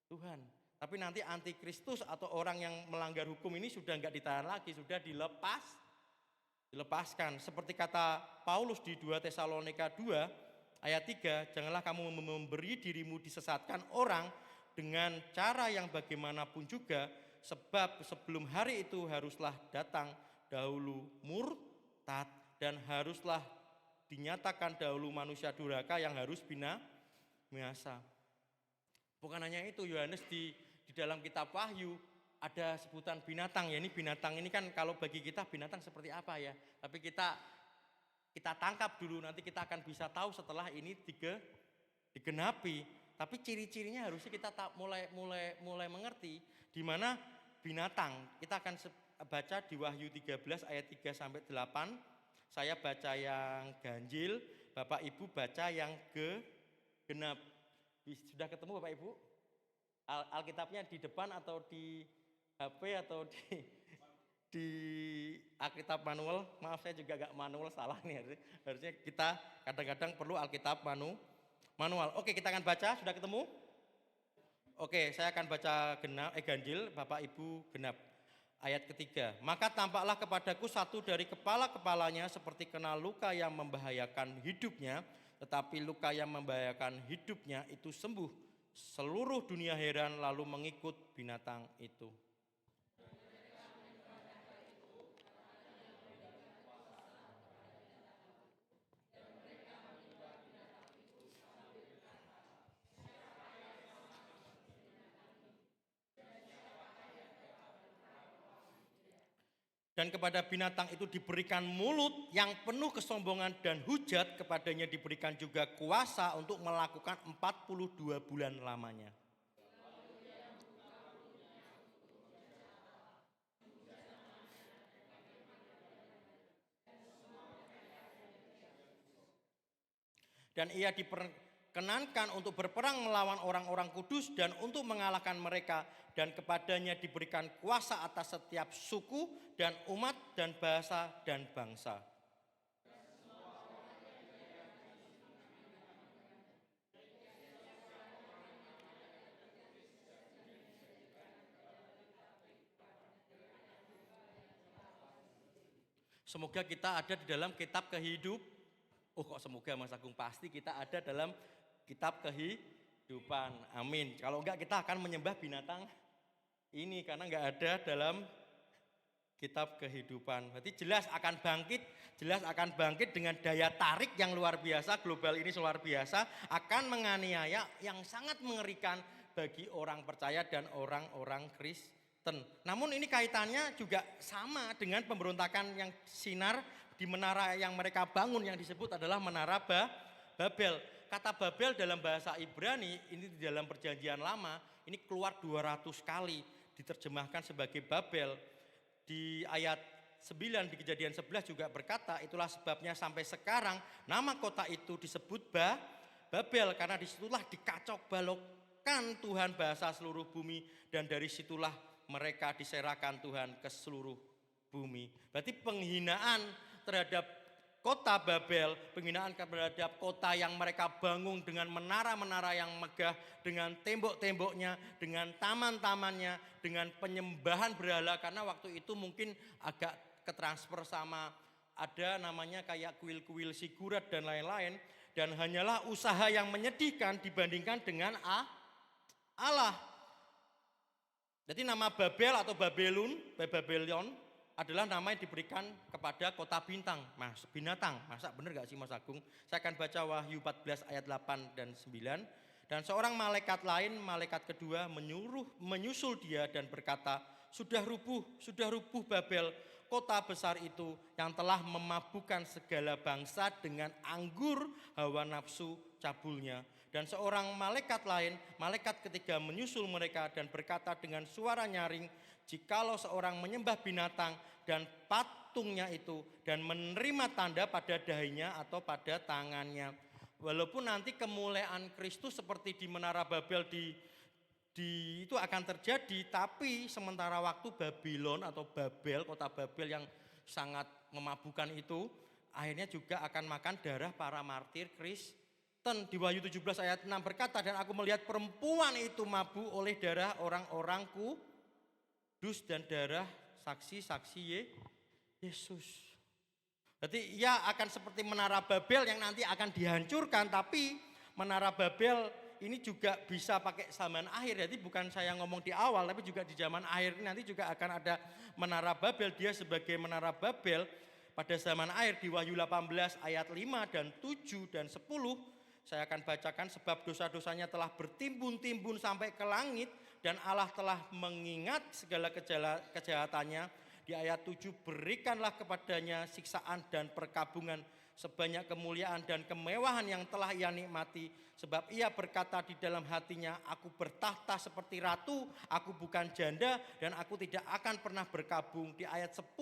Tuhan. Tapi nanti antikristus atau orang yang melanggar hukum ini sudah enggak ditahan lagi, sudah dilepaskan. Seperti kata Paulus di 2 Tesalonika 2 ayat 3, janganlah kamu memberi dirimu disesatkan orang dengan cara yang bagaimanapun juga, sebab sebelum hari itu haruslah datang dahulu murtad dan haruslah dinyatakan dahulu manusia durhaka yang harus binasa. Bukan hanya itu, Yohanes di dalam kitab Wahyu ada sebutan binatang, ya ini binatang ini kan kalau bagi kita binatang seperti apa ya, tapi kita tangkap dulu, nanti kita akan bisa tahu setelah ini digenapi. Tapi ciri-cirinya harusnya kita mulai mengerti di mana binatang. Kita akan baca di Wahyu 13 ayat 3 sampai 8. Saya baca yang ganjil, Bapak Ibu baca yang genap. Sudah ketemu Bapak Ibu? Alkitabnya di depan atau di HP atau di Alkitab manual? Maaf, saya juga agak manual, salah nih. Harusnya kita kadang-kadang perlu Alkitab manual. Oke, kita akan baca, sudah ketemu? Oke, saya akan baca ganjil, Bapak Ibu genap. Ayat ketiga, maka tampaklah kepadaku satu dari kepala-kepalanya seperti kena luka yang membahayakan hidupnya, tetapi luka yang membahayakan hidupnya itu sembuh. Seluruh dunia heran lalu mengikut binatang itu. Dan kepada binatang itu diberikan mulut yang penuh kesombongan dan hujat, kepadanya diberikan juga kuasa untuk melakukan 42 bulan lamanya. Dan ia diperkenankan untuk berperang melawan orang-orang kudus dan untuk mengalahkan mereka. Dan kepadanya diberikan kuasa atas setiap suku dan umat dan bahasa dan bangsa. Semoga kita ada di dalam kitab kehidupan. Oh kok semoga Mas Agung, pasti kita ada dalam kitab kehidupan. Amin. Kalau enggak kita akan menyembah binatang ini karena enggak ada dalam kitab kehidupan. Berarti jelas akan bangkit dengan daya tarik yang luar biasa, global ini luar biasa, akan menganiaya yang sangat mengerikan bagi orang percaya dan orang-orang Kristen. Namun ini kaitannya juga sama dengan pemberontakan yang sinar di menara yang mereka bangun yang disebut adalah Menara Babel. Kata Babel dalam bahasa Ibrani ini di dalam perjanjian lama ini keluar 200 kali diterjemahkan sebagai Babel. Di ayat 9 di Kejadian 11 juga berkata, itulah sebabnya sampai sekarang nama kota itu disebut Babel karena disitulah dikacau balokkan Tuhan bahasa seluruh bumi dan dari situlah mereka diserahkan Tuhan ke seluruh bumi. Berarti penghinaan terhadap kota Babel, penghinaan terhadap kota yang mereka bangun dengan menara-menara yang megah, dengan tembok-temboknya, dengan taman-tamannya, dengan penyembahan berhala, karena waktu itu mungkin agak ketransfer sama ada namanya kayak kuil-kuil sigurat dan lain-lain, dan hanyalah usaha yang menyedihkan dibandingkan dengan Allah. Jadi nama Babel atau Babylon adalah nama yang diberikan kepada kota binatang. Masa benar gak sih Mas Agung? Saya akan baca Wahyu 14 ayat 8 dan 9. Dan seorang malaikat lain, malaikat kedua menyusul dia dan berkata, sudah rubuh Babel, kota besar itu yang telah memabukkan segala bangsa dengan anggur hawa nafsu cabulnya. Dan seorang malaikat lain, malaikat ketiga menyusul mereka dan berkata dengan suara nyaring, jikalau seorang menyembah binatang dan patungnya itu dan menerima tanda pada dahinya atau pada tangannya. Walaupun nanti kemuliaan Kristus seperti di Menara Babel itu akan terjadi, tapi sementara waktu Babylon atau Babel, kota Babel yang sangat memabukkan itu, akhirnya juga akan makan darah para martir Kristen. Di Wahyu 17 ayat 6 berkata, dan aku melihat perempuan itu mabuk oleh darah orang-orang kudus dan darah saksi-saksi Yesus. Berarti ia akan seperti Menara Babel yang nanti akan dihancurkan, tapi Menara Babel ini juga bisa pakai zaman akhir. Jadi bukan saya ngomong di awal, tapi juga di zaman akhir nanti juga akan ada Menara Babel. Dia sebagai Menara Babel pada zaman akhir di Wahyu 18 ayat 5 dan 7 dan 10. Saya akan bacakan, sebab dosa-dosanya telah bertimbun-timbun sampai ke langit dan Allah telah mengingat segala kejahatannya. Di ayat 7, berikanlah kepadanya siksaan dan perkabungan sebanyak kemuliaan dan kemewahan yang telah ia nikmati. Sebab ia berkata di dalam hatinya, aku bertahta seperti ratu, aku bukan janda dan aku tidak akan pernah berkabung. Di ayat 10,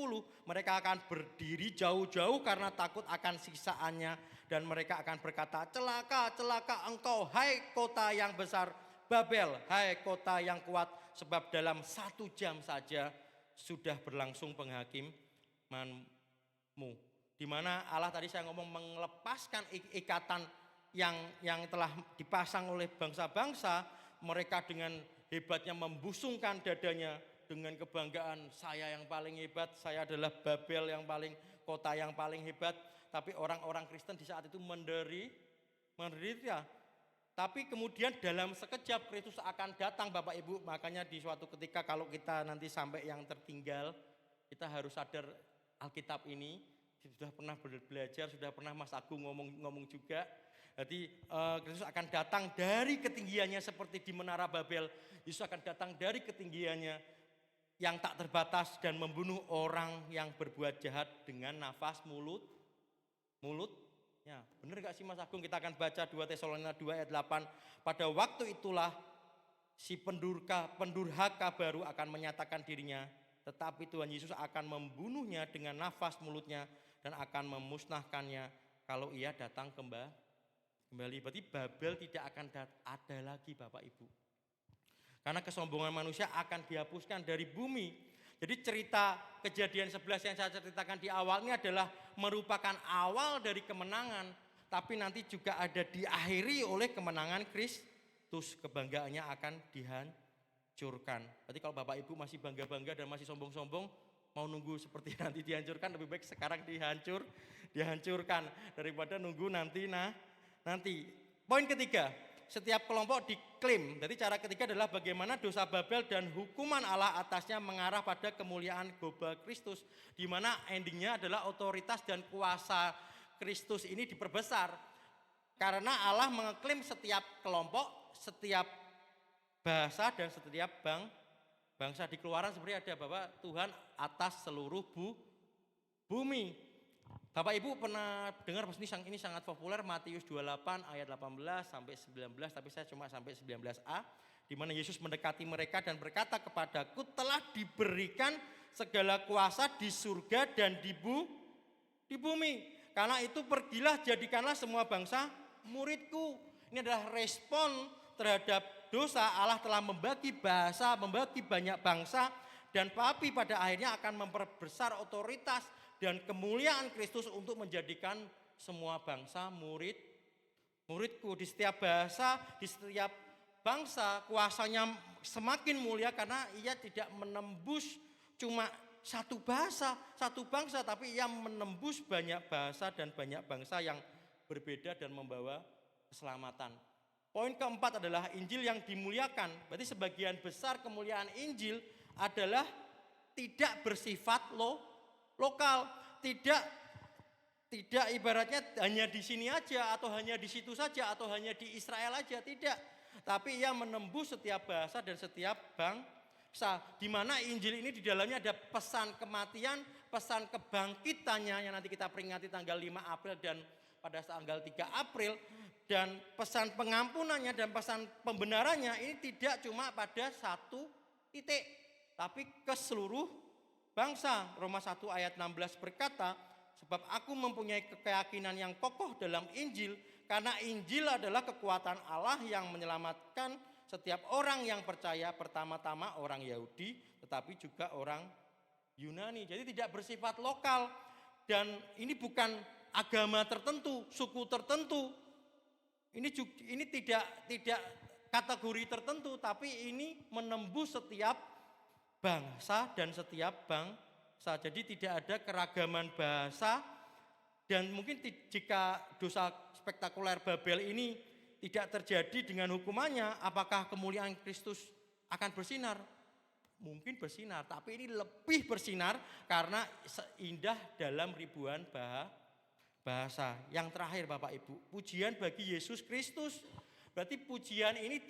mereka akan berdiri jauh-jauh karena takut akan siksaannya. Dan mereka akan berkata, celaka, celaka engkau, hai kota yang besar Babel, hai kota yang kuat. Sebab dalam 1 jam saja sudah berlangsung penghakimanmu. Di mana Allah tadi saya ngomong melepaskan ikatan yang telah dipasang oleh bangsa-bangsa, mereka dengan hebatnya membusungkan dadanya dengan kebanggaan, saya yang paling hebat, saya adalah Babel yang paling, kota yang paling hebat. Tapi orang-orang Kristen di saat itu menderita. Tapi kemudian dalam sekejap Kristus akan datang Bapak Ibu. Makanya di suatu ketika kalau kita nanti sampai yang tertinggal, kita harus sadar Alkitab ini sudah pernah belajar, sudah pernah Mas Agung ngomong juga. Jadi Kristus akan datang dari ketinggiannya seperti di Menara Babel. Yesus akan datang dari ketinggiannya yang tak terbatas dan membunuh orang yang berbuat jahat dengan nafas mulutnya. Benar gak sih Mas Agung? Kita akan baca 2 Tesalonika 2 ayat 8. Pada waktu itulah si pendurhaka baru akan menyatakan dirinya. Tetapi Tuhan Yesus akan membunuhnya dengan nafas mulutnya dan akan memusnahkannya kalau ia datang kembali. Berarti Babel tidak akan ada lagi Bapak Ibu. Karena kesombongan manusia akan dihapuskan dari bumi. Jadi cerita Kejadian 11 yang saya ceritakan di awal ini adalah merupakan awal dari kemenangan. Tapi nanti juga ada diakhiri oleh kemenangan Kristus. Kebanggaannya akan dihancurkan. Berarti kalau Bapak Ibu masih bangga-bangga dan masih sombong-sombong, mau nunggu seperti nanti dihancurkan, lebih baik sekarang dihancurkan daripada nunggu nanti. Poin ketiga, setiap kelompok diklaim. Jadi cara ketiga adalah bagaimana dosa Babel dan hukuman Allah atasnya mengarah pada kemuliaan global Kristus, di mana endingnya adalah otoritas dan kuasa Kristus ini diperbesar. Karena Allah mengeklaim setiap kelompok, setiap bahasa dan setiap bangsa. Di Keluaran sebenarnya ada bahwa Tuhan atas seluruh bumi. Bapak Ibu pernah dengar ini sangat populer, Matius 28 ayat 18 sampai 19, tapi saya cuma sampai 19a, di mana Yesus mendekati mereka dan berkata kepadaku, telah diberikan segala kuasa di surga dan di bumi. Karena itu pergilah, jadikanlah semua bangsa muridku. Ini adalah respon terhadap dosa. Allah telah membagi bahasa, membagi banyak bangsa, dan Papi pada akhirnya akan memperbesar otoritas dan kemuliaan Kristus untuk menjadikan semua bangsa muridku. Di setiap bahasa, di setiap bangsa kuasanya semakin mulia karena ia tidak menembus cuma satu bahasa, satu bangsa, tapi ia menembus banyak bahasa dan banyak bangsa yang berbeda dan membawa keselamatan. Poin keempat adalah Injil yang dimuliakan. Berarti sebagian besar kemuliaan Injil adalah tidak bersifat lokal, tidak ibaratnya hanya di sini aja atau hanya di situ saja atau hanya di Israel aja, tidak. Tapi ia menembus setiap bahasa dan setiap bangsa, di mana Injil ini di dalamnya ada pesan kematian, pesan kebangkitannya yang nanti kita peringati tanggal 5 April dan pada tanggal 3 April, dan pesan pengampunannya dan pesan pembenarannya ini tidak cuma pada satu titik, tapi ke seluruh bangsa. Roma 1 ayat 16 berkata, sebab aku mempunyai keyakinan yang kokoh dalam Injil, karena Injil adalah kekuatan Allah yang menyelamatkan setiap orang yang percaya, pertama-tama orang Yahudi, tetapi juga orang Yunani. Jadi tidak bersifat lokal, dan ini bukan agama tertentu, suku tertentu. Ini tidak kategori tertentu, tapi ini menembus setiap bangsa dan setiap bangsa. Jadi tidak ada keragaman bahasa, dan mungkin jika dosa spektakuler Babel ini tidak terjadi dengan hukumannya, apakah kemuliaan Kristus akan bersinar? Mungkin bersinar, tapi ini lebih bersinar karena seindah dalam ribuan bahasa. Yang terakhir Bapak Ibu, pujian bagi Yesus Kristus. Berarti pujian ini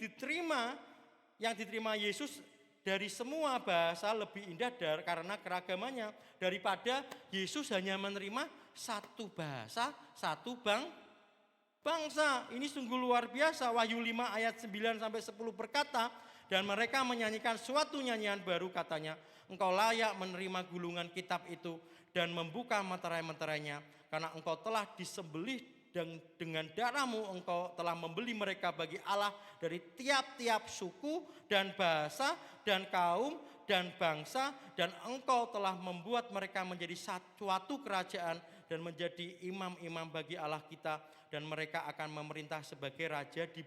yang diterima Yesus dari semua bahasa lebih indah karena keragamannya, daripada Yesus hanya menerima satu bahasa, satu bangsa. Ini sungguh luar biasa. Wahyu 5 ayat 9 sampai 10 berkata, dan mereka menyanyikan suatu nyanyian baru, katanya, engkau layak menerima gulungan kitab itu dan membuka meterai-meterainya, karena engkau telah disembelih dan dengan darahmu engkau telah membeli mereka bagi Allah dari tiap-tiap suku dan bahasa dan kaum dan bangsa, dan engkau telah membuat mereka menjadi suatu kerajaan dan menjadi imam-imam bagi Allah kita, dan mereka akan memerintah sebagai raja di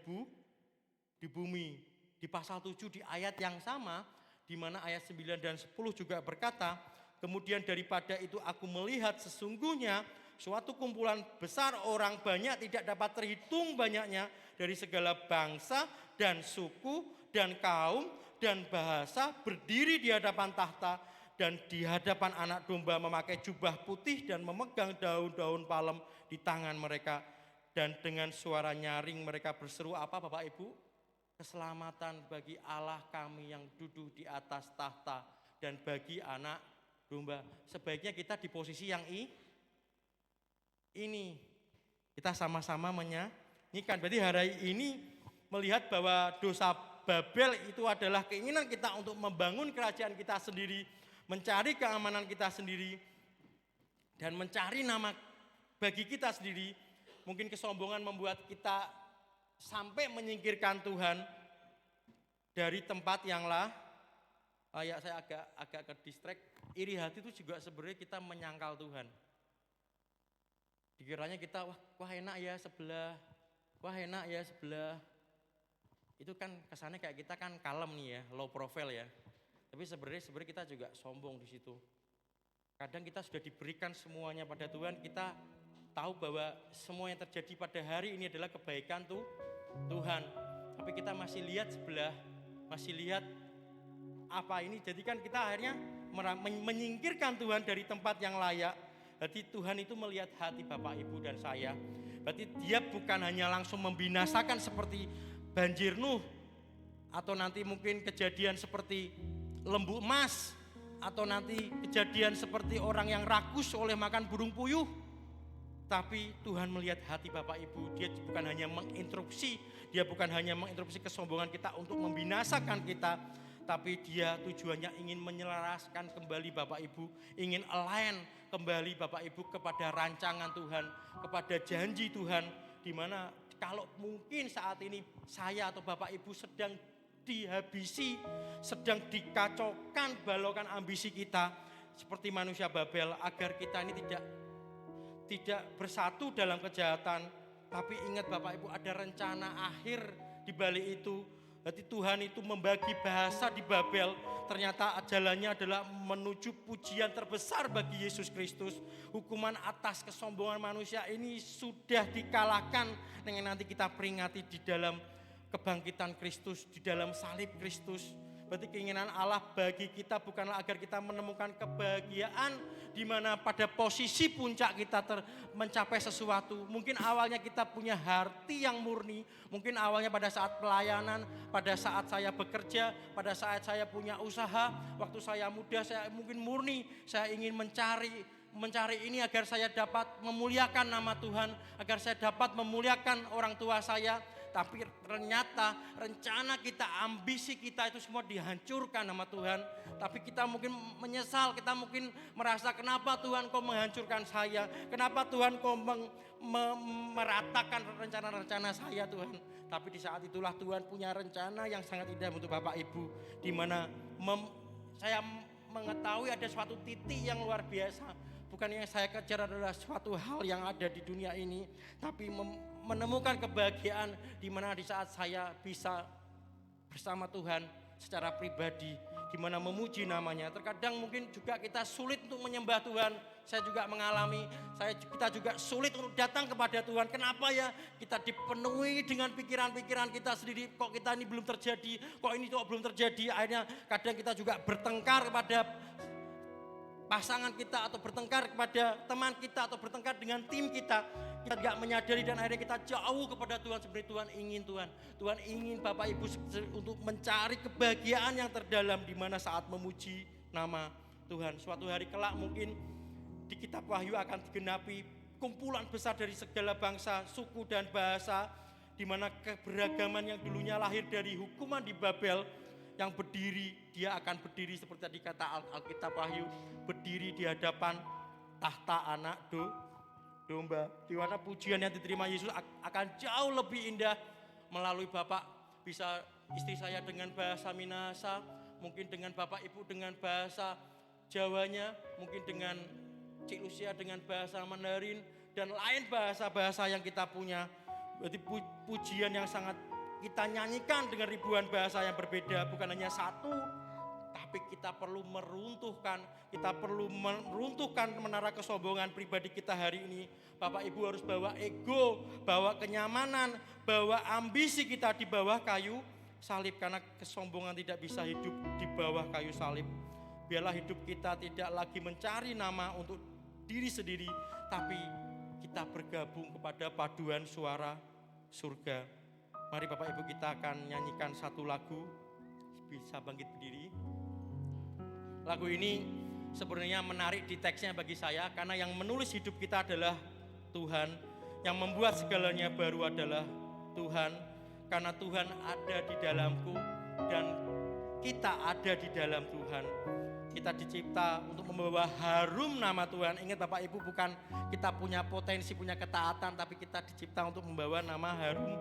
bumi. Di pasal 7 di ayat yang sama, di mana ayat 9 dan 10 juga berkata, kemudian daripada itu aku melihat sesungguhnya suatu kumpulan besar orang banyak tidak dapat terhitung banyaknya dari segala bangsa dan suku dan kaum dan bahasa berdiri di hadapan tahta dan di hadapan anak domba, memakai jubah putih dan memegang daun-daun palem di tangan mereka, dan dengan suara nyaring mereka berseru apa Bapak Ibu? Keselamatan bagi Allah kami yang duduk di atas tahta dan bagi anak domba. Sebaiknya kita di posisi yang ini. Kita sama-sama menyanyikan. Berarti hari ini melihat bahwa dosa Babel itu adalah keinginan kita untuk membangun kerajaan kita sendiri, mencari keamanan kita sendiri, dan mencari nama bagi kita sendiri. Mungkin kesombongan membuat kita sampai menyingkirkan Tuhan dari tempat yang ya saya agak ke distract. Iri hati itu juga sebenarnya kita menyangkal Tuhan. Dikiranya kita wah enak ya sebelah, wah enak ya sebelah. Itu kan kesannya kayak kita kan kalem nih ya, low profile ya. Tapi sebenarnya kita juga sombong di situ. Kadang kita sudah diberikan semuanya pada Tuhan, kita tahu bahwa semua yang terjadi pada hari ini adalah kebaikan Tuhan. Tapi kita masih lihat sebelah, masih lihat apa ini. Jadi kan kita akhirnya menyingkirkan Tuhan dari tempat yang layak. Berarti Tuhan itu melihat hati Bapak Ibu dan saya. Berarti dia bukan hanya langsung membinasakan seperti banjir Nuh, atau nanti mungkin kejadian seperti lembu emas, atau nanti kejadian seperti orang yang rakus oleh makan burung puyuh. Tapi Tuhan melihat hati Bapak Ibu. Dia bukan hanya menginterupsi, dia bukan hanya menginterupsi kesombongan kita untuk membinasakan kita, tapi dia tujuannya ingin menyelaraskan kembali Bapak Ibu, ingin align kembali Bapak Ibu kepada rancangan Tuhan, kepada janji Tuhan, di mana kalau mungkin saat ini saya atau Bapak Ibu sedang dihabisi, sedang dikacaukan balaukan ambisi kita seperti manusia Babel, agar kita ini tidak bersatu dalam kejahatan. Tapi ingat Bapak Ibu, ada rencana akhir di balik itu. Berarti Tuhan itu membagi bahasa di Babel, ternyata jalannya adalah menuju pujian terbesar bagi Yesus Kristus. Hukuman atas kesombongan manusia ini sudah dikalahkan dengan nanti kita peringati di dalam kebangkitan Kristus, di dalam salib Kristus. Berarti keinginan Allah bagi kita bukanlah agar kita menemukan kebahagiaan di mana pada posisi puncak kita mencapai sesuatu. Mungkin awalnya kita punya hati yang murni, mungkin awalnya pada saat pelayanan, pada saat saya bekerja, pada saat saya punya usaha, waktu saya muda saya mungkin murni, saya ingin mencari ini agar saya dapat memuliakan nama Tuhan, agar saya dapat memuliakan orang tua saya. Tapi ternyata rencana kita, ambisi kita itu semua dihancurkan sama Tuhan. Tapi kita mungkin menyesal, kita mungkin merasa kenapa Tuhan kau menghancurkan saya, kenapa Tuhan kau meratakan rencana-rencana saya Tuhan. Tapi di saat itulah Tuhan punya rencana yang sangat indah untuk Bapak Ibu, di mana saya mengetahui ada suatu titik yang luar biasa. Bukan yang saya kejar adalah suatu hal yang ada di dunia ini, tapi menemukan kebahagiaan di mana di saat saya bisa bersama Tuhan secara pribadi, di mana memuji namanya. Terkadang mungkin juga kita sulit untuk menyembah Tuhan. Saya juga mengalami, kita juga sulit untuk datang kepada Tuhan. Kenapa ya? Kita dipenuhi dengan pikiran-pikiran kita sendiri. Kok kita ini belum terjadi? Kok ini kok belum terjadi? Akhirnya kadang kita juga bertengkar kepada pasangan kita, atau bertengkar kepada teman kita, atau bertengkar dengan tim kita. Kita tidak menyadari dan akhirnya kita jauh kepada Tuhan. Sebenarnya Tuhan ingin Bapak Ibu untuk mencari kebahagiaan yang terdalam di mana saat memuji nama Tuhan. Suatu hari kelak mungkin di kitab Wahyu akan digenapi kumpulan besar dari segala bangsa, suku dan bahasa, di mana keberagaman yang dulunya lahir dari hukuman di Babel yang berdiri, dia akan berdiri seperti tadi kata Alkitab Wahyu, berdiri di hadapan tahta anak domba, di mana pujian yang diterima Yesus akan jauh lebih indah melalui Bapak. Bisa istri saya dengan bahasa Minahasa, mungkin dengan Bapak Ibu dengan bahasa Jawanya, mungkin dengan Cik Lucia dengan bahasa Mandarin, dan lain bahasa-bahasa yang kita punya. Berarti pujian yang sangat kita nyanyikan dengan ribuan bahasa yang berbeda, bukan hanya satu, tapi kita perlu meruntuhkan menara kesombongan pribadi kita hari ini. Bapak Ibu harus bawa ego, bawa kenyamanan, bawa ambisi kita di bawah kayu salib, karena kesombongan tidak bisa hidup di bawah kayu salib. Biarlah hidup kita tidak lagi mencari nama untuk diri sendiri, tapi kita bergabung kepada paduan suara surga. Mari Bapak Ibu, kita akan nyanyikan satu lagu, bisa bangkit berdiri. Lagu ini sebenarnya menarik di teksnya bagi saya, karena yang menulis hidup kita adalah Tuhan, yang membuat segalanya baru adalah Tuhan. Karena Tuhan ada di dalamku dan kita ada di dalam Tuhan. Kita dicipta untuk membawa harum nama Tuhan. Ingat Bapak Ibu, bukan kita punya potensi, punya ketaatan, tapi kita dicipta untuk membawa nama harum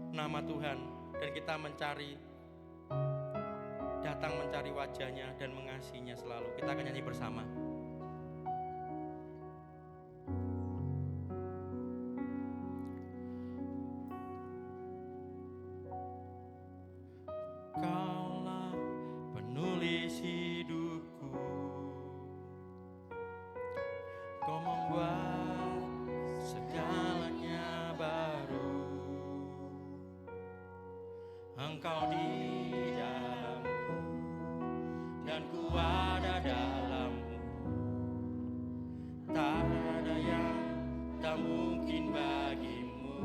nama Tuhan. Dan kita datang mencari wajahnya dan mengasihinya selalu. Kita akan nyanyi bersama. Kaulah penulis hidupku, Kau membuat segalanya baru. Engkau di dalamku dan ku ada dalammu. Tak ada yang tak mungkin bagimu.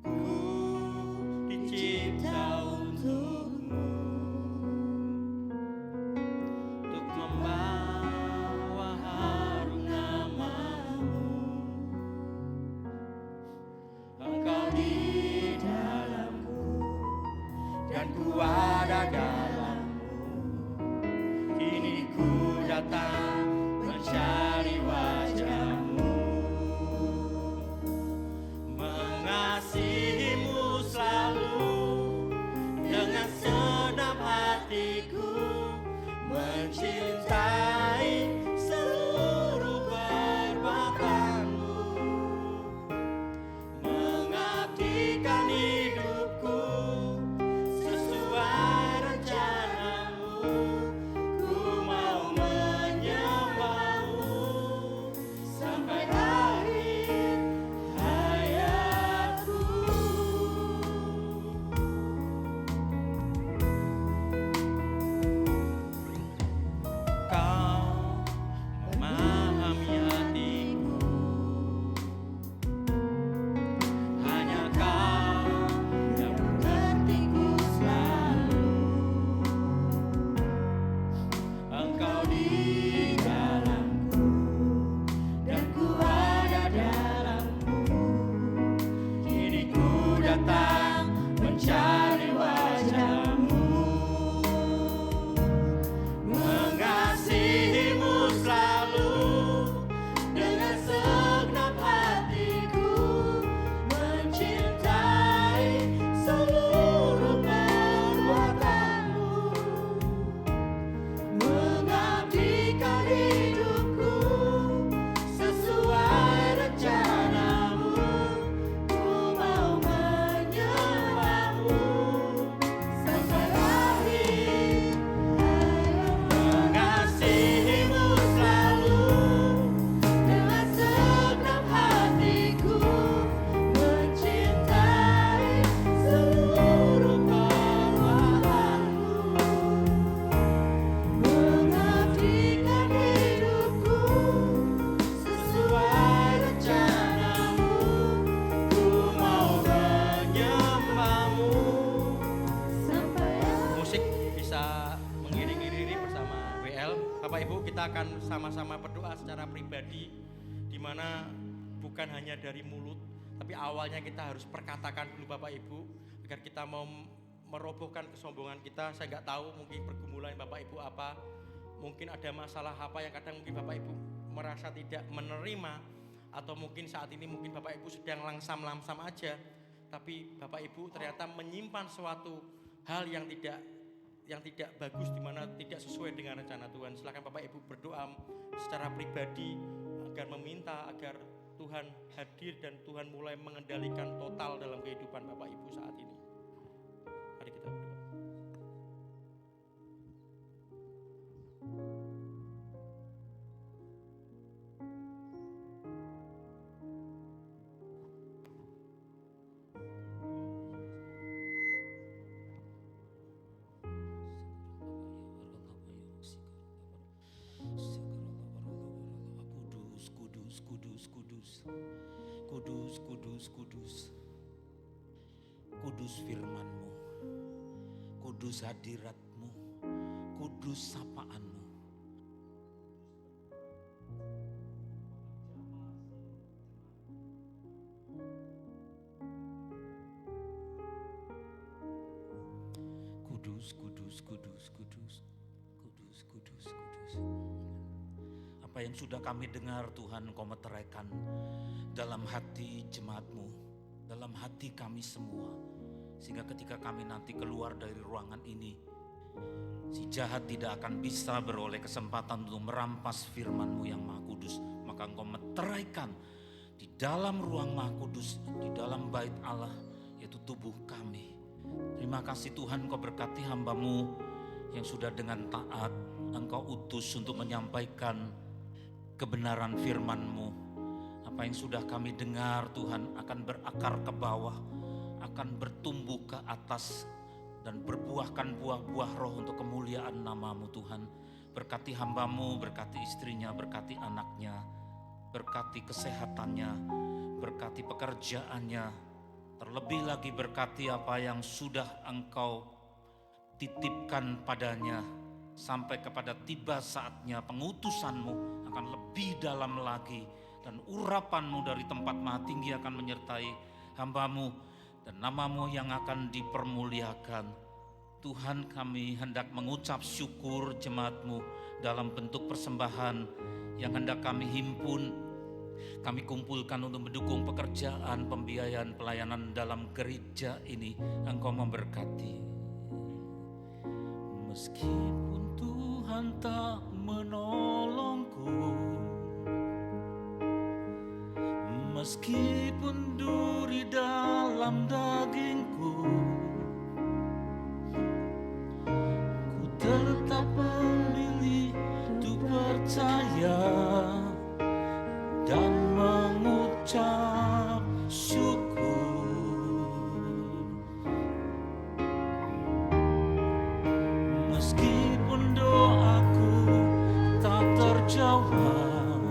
Ku dicipta untukmu, untuk membawa harum namamu. Engkau di dalamku dan ku ada dalammu. Kini ku datang mencari wajahmu, mengasihimu selalu dengan segenap hatiku, mencintai seluruh perbuatanmu, mengabdikan hidupku sesuai rencana. kita akan sama-sama berdoa secara pribadi, di mana bukan hanya dari mulut, tapi awalnya kita harus perkatakan dulu Bapak Ibu, agar kita mau merobohkan kesombongan kita. Saya nggak tahu mungkin pergumulan Bapak Ibu apa, mungkin ada masalah apa yang kadang mungkin Bapak Ibu merasa tidak menerima, atau mungkin saat ini mungkin Bapak Ibu sedang langsam-langsam aja, tapi Bapak Ibu ternyata menyimpan suatu hal yang tidak bagus, di mana tidak sesuai dengan rencana Tuhan. Silakan Bapak Ibu berdoa secara pribadi agar meminta agar Tuhan hadir dan Tuhan mulai mengendalikan total dalam kehidupan Bapak Ibu saat ini. Mari kita berdoa. Kudus firman-Mu, kudus hadirat-Mu, kudus sapaan-Mu. Kudus, kudus, kudus, kudus, kudus, kudus, kudus. Apa yang sudah kami dengar Tuhan, Engkau meteraikan dalam hati jemaat-Mu, dalam hati kami semua, sehingga ketika kami nanti keluar dari ruangan ini, si jahat tidak akan bisa beroleh kesempatan untuk merampas firman-Mu yang Maha Kudus. Maka Engkau meteraikan di dalam ruang Maha Kudus, di dalam bait Allah, yaitu tubuh kami. Terima kasih Tuhan, Engkau berkati hamba-Mu yang sudah dengan taat Engkau utus untuk menyampaikan kebenaran firman-Mu. Apa yang sudah kami dengar Tuhan akan berakar ke bawah, akan bertumbuh ke atas, dan berbuahkan buah-buah roh untuk kemuliaan nama-Mu Tuhan. Berkati hamba-Mu, berkati istrinya, berkati anaknya, berkati kesehatannya, berkati pekerjaannya, terlebih lagi berkati apa yang sudah Engkau titipkan padanya, sampai kepada tiba saatnya pengutusan-Mu akan lebih dalam lagi, dan urapan-Mu dari tempat maha tinggi akan menyertai hamba-Mu, dan nama-Mu yang akan dipermuliakan. Tuhan, kami hendak mengucap syukur jemaat-Mu dalam bentuk persembahan yang hendak kami himpun, kami kumpulkan untuk mendukung pekerjaan, pembiayaan, pelayanan dalam gereja ini. Engkau memberkati. Meskipun Tuhan tak menolongku, meskipun duri dalam dagingku, ku tetap memilih untuk percaya dan mengucap syukur. Meskipun doaku tak terjawab,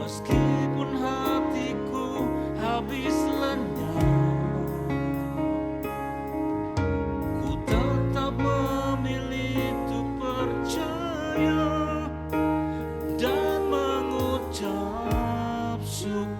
meskipun hatiku habis lenyap, ku tetap memilih untuk percaya dan mengucap syukur.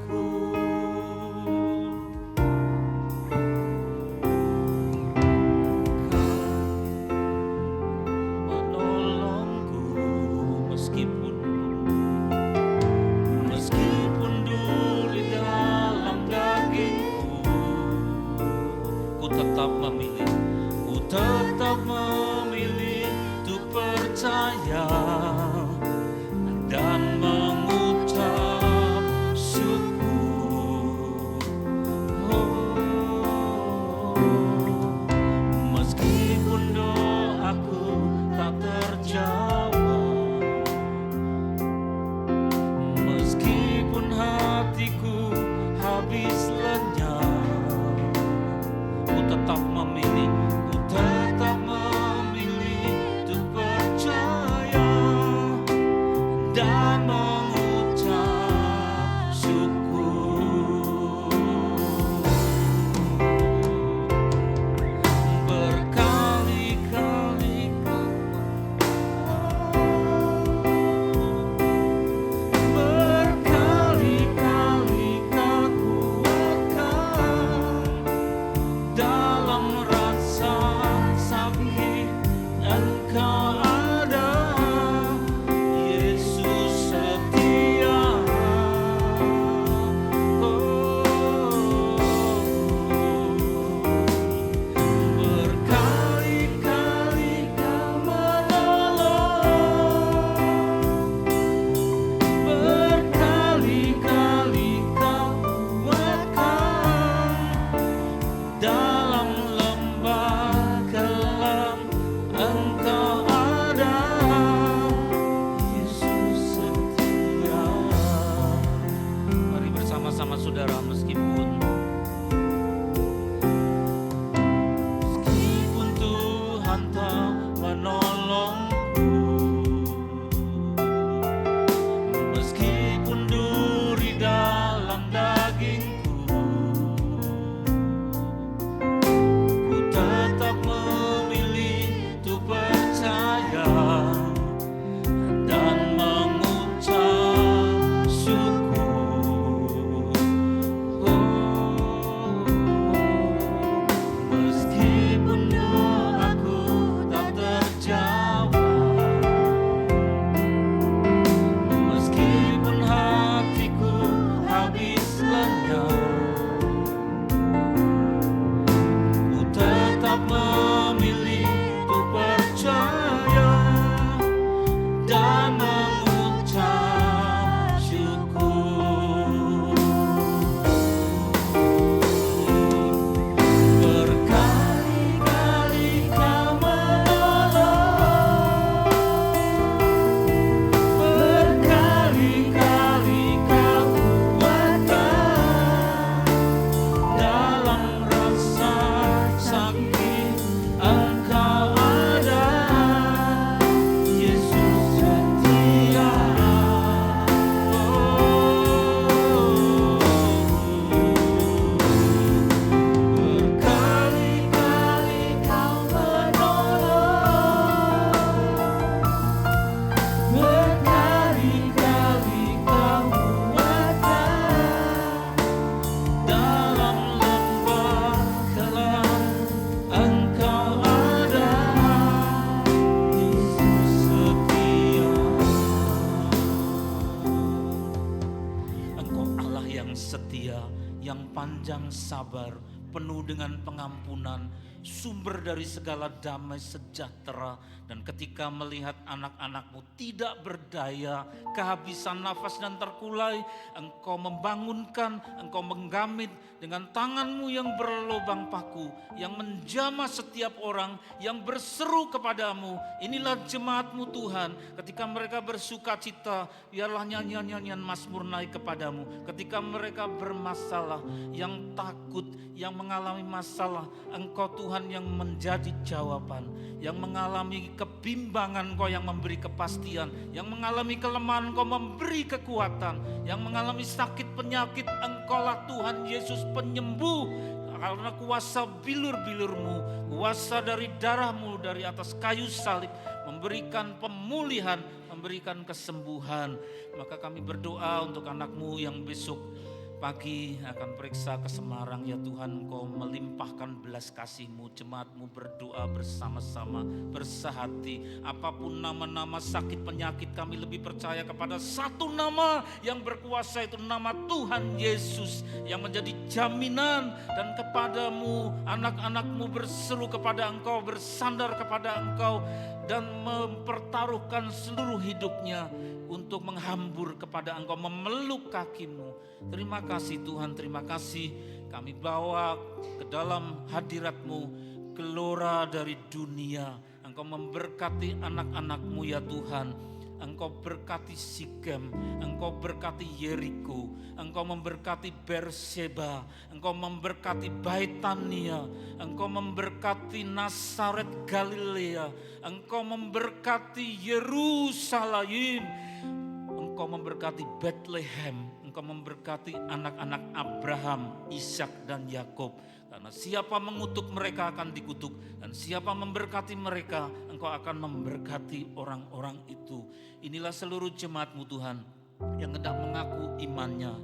yang sabar, penuh dengan pengampunan, sumber dari segala damai sejahtera. Dan ketika melihat anak-anakmu tidak berdaya, kehabisan nafas dan terkulai, Engkau membangunkan, Engkau menggamit dengan tanganmu yang berlubang paku, yang menjamah setiap orang yang berseru kepadamu. Inilah jemaatmu Tuhan, ketika mereka bersuka cita, biarlah nyanyian-nyanyian mazmur naik kepadamu. Ketika mereka bermasalah, yang takut, yang mengalami masalah, Engkau Tuhan yang menjadi jawaban. Yang mengalami kebimbangan, Engkau yang memberi kepastian. Yang mengalami kelemahan, Engkau memberi kekuatan. Yang mengalami sakit penyakit, Engkaulah Tuhan Yesus penyembuh. Karena kuasa bilur-bilur-Mu, kuasa dari darah-Mu dari atas kayu salib, memberikan pemulihan, memberikan kesembuhan. Maka kami berdoa untuk anak-Mu yang besok pagi akan periksa ke Semarang. Ya Tuhan, Engkau melimpahkan belas kasih-Mu. Jemaat-Mu berdoa bersama-sama, bersehati. Apapun nama-nama sakit penyakit, kami lebih percaya kepada satu nama yang berkuasa, itu nama Tuhan Yesus, yang menjadi jaminan. Dan kepadamu anak-anak-Mu berseru kepada Engkau, bersandar kepada Engkau, dan mempertaruhkan seluruh hidupnya untuk menghambur kepada Engkau, memeluk kaki-Mu. Terima kasih Tuhan, terima kasih. Kami bawa ke dalam hadirat-Mu gelora dari dunia. Engkau memberkati anak-anak-Mu ya Tuhan. Engkau berkati Sikem, Engkau berkati Yeriko, Engkau memberkati Berseba, Engkau memberkati Baitania, Engkau memberkati Nazaret Galilea, Engkau memberkati Yerusalem, Engkau memberkati Bethlehem, Engkau memberkati anak-anak Abraham, Ishak dan Yakub. Karena siapa mengutuk mereka akan dikutuk, dan siapa memberkati mereka, Engkau akan memberkati orang-orang itu. Inilah seluruh jemaat-Mu Tuhan yang hendak mengaku imannya.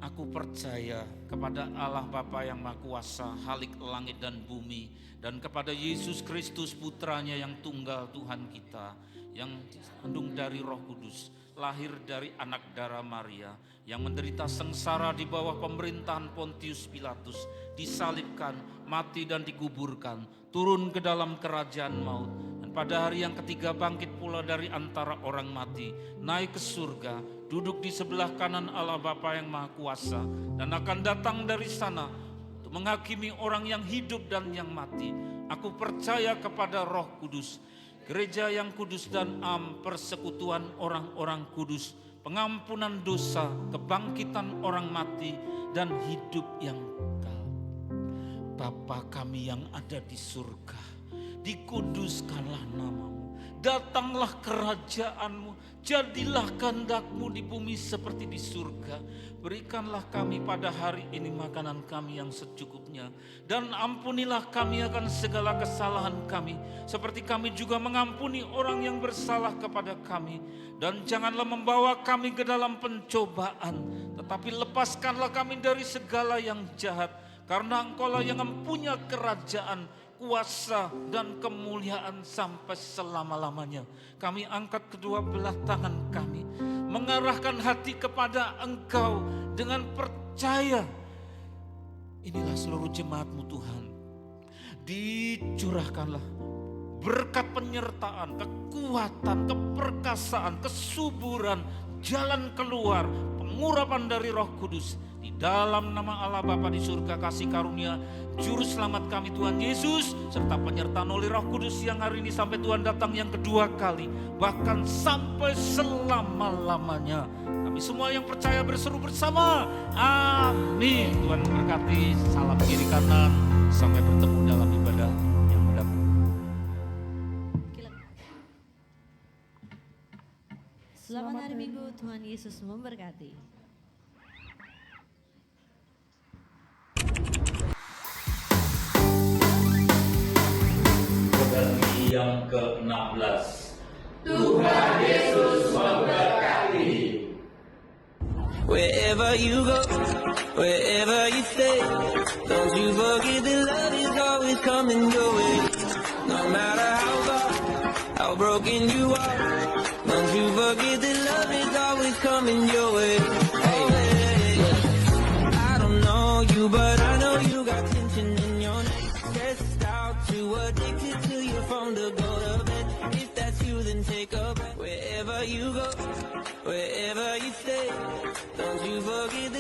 Aku percaya kepada Allah Bapa yang Maha Kuasa, Halik langit dan bumi, dan kepada Yesus Kristus Putranya yang tunggal Tuhan kita, yang dikandung dari Roh Kudus, lahir dari anak darah Maria, yang menderita sengsara di bawah pemerintahan Pontius Pilatus, disalibkan, mati dan dikuburkan, turun ke dalam kerajaan maut, dan pada hari yang ketiga bangkit pula dari antara orang mati, naik ke surga, duduk di sebelah kanan Allah Bapa yang Maha Kuasa, dan akan datang dari sana untuk menghakimi orang yang hidup dan yang mati. Aku percaya kepada Roh Kudus, gereja yang kudus dan am, persekutuan orang-orang kudus, pengampunan dosa, kebangkitan orang mati, dan hidup yang kekal. Bapa kami yang ada di surga, dikuduskanlah nama-Mu, datanglah kerajaan-Mu, jadilah kehendak-Mu di bumi seperti di surga. Berikanlah kami pada hari ini makanan kami yang secukupnya, dan ampunilah kami akan segala kesalahan kami, seperti kami juga mengampuni orang yang bersalah kepada kami. Dan janganlah membawa kami ke dalam pencobaan, tetapi lepaskanlah kami dari segala yang jahat, karena Engkau-lah yang mempunyai kerajaan, kuasa dan kemuliaan sampai selama-lamanya. Kami angkat kedua belah tangan kami, mengarahkan hati kepada Engkau dengan percaya. Inilah seluruh jemaat-Mu Tuhan. Dicurahkanlah berkat penyertaan, kekuatan, keperkasaan, kesuburan, jalan keluar, pengurapan dari Roh Kudus. Di dalam nama Allah Bapa di surga, kasih karunia Juru Selamat kami Tuhan Yesus, serta penyertaan oleh Roh Kudus yang hari ini sampai Tuhan datang yang kedua kali, bahkan sampai selama-lamanya. Kami semua yang percaya berseru bersama, amin. Tuhan memberkati, salam kiri kanan, sampai bertemu dalam ibadah yang mendatang. Selamat hari Minggu, Tuhan Yesus memberkati. Yang ke-16. Tuhan Yesus memberkati. Wherever you go, wherever you stay, don't you forget that love is always coming your way. No matter how far, how broken you are, don't you forget that love is always coming your way. Hey, I don't know you, but I mentioning your name. Stressed out, too addicted to your phone to go to bed. If that's you, then take a breath. Wherever you go, wherever you stay, don't you forget that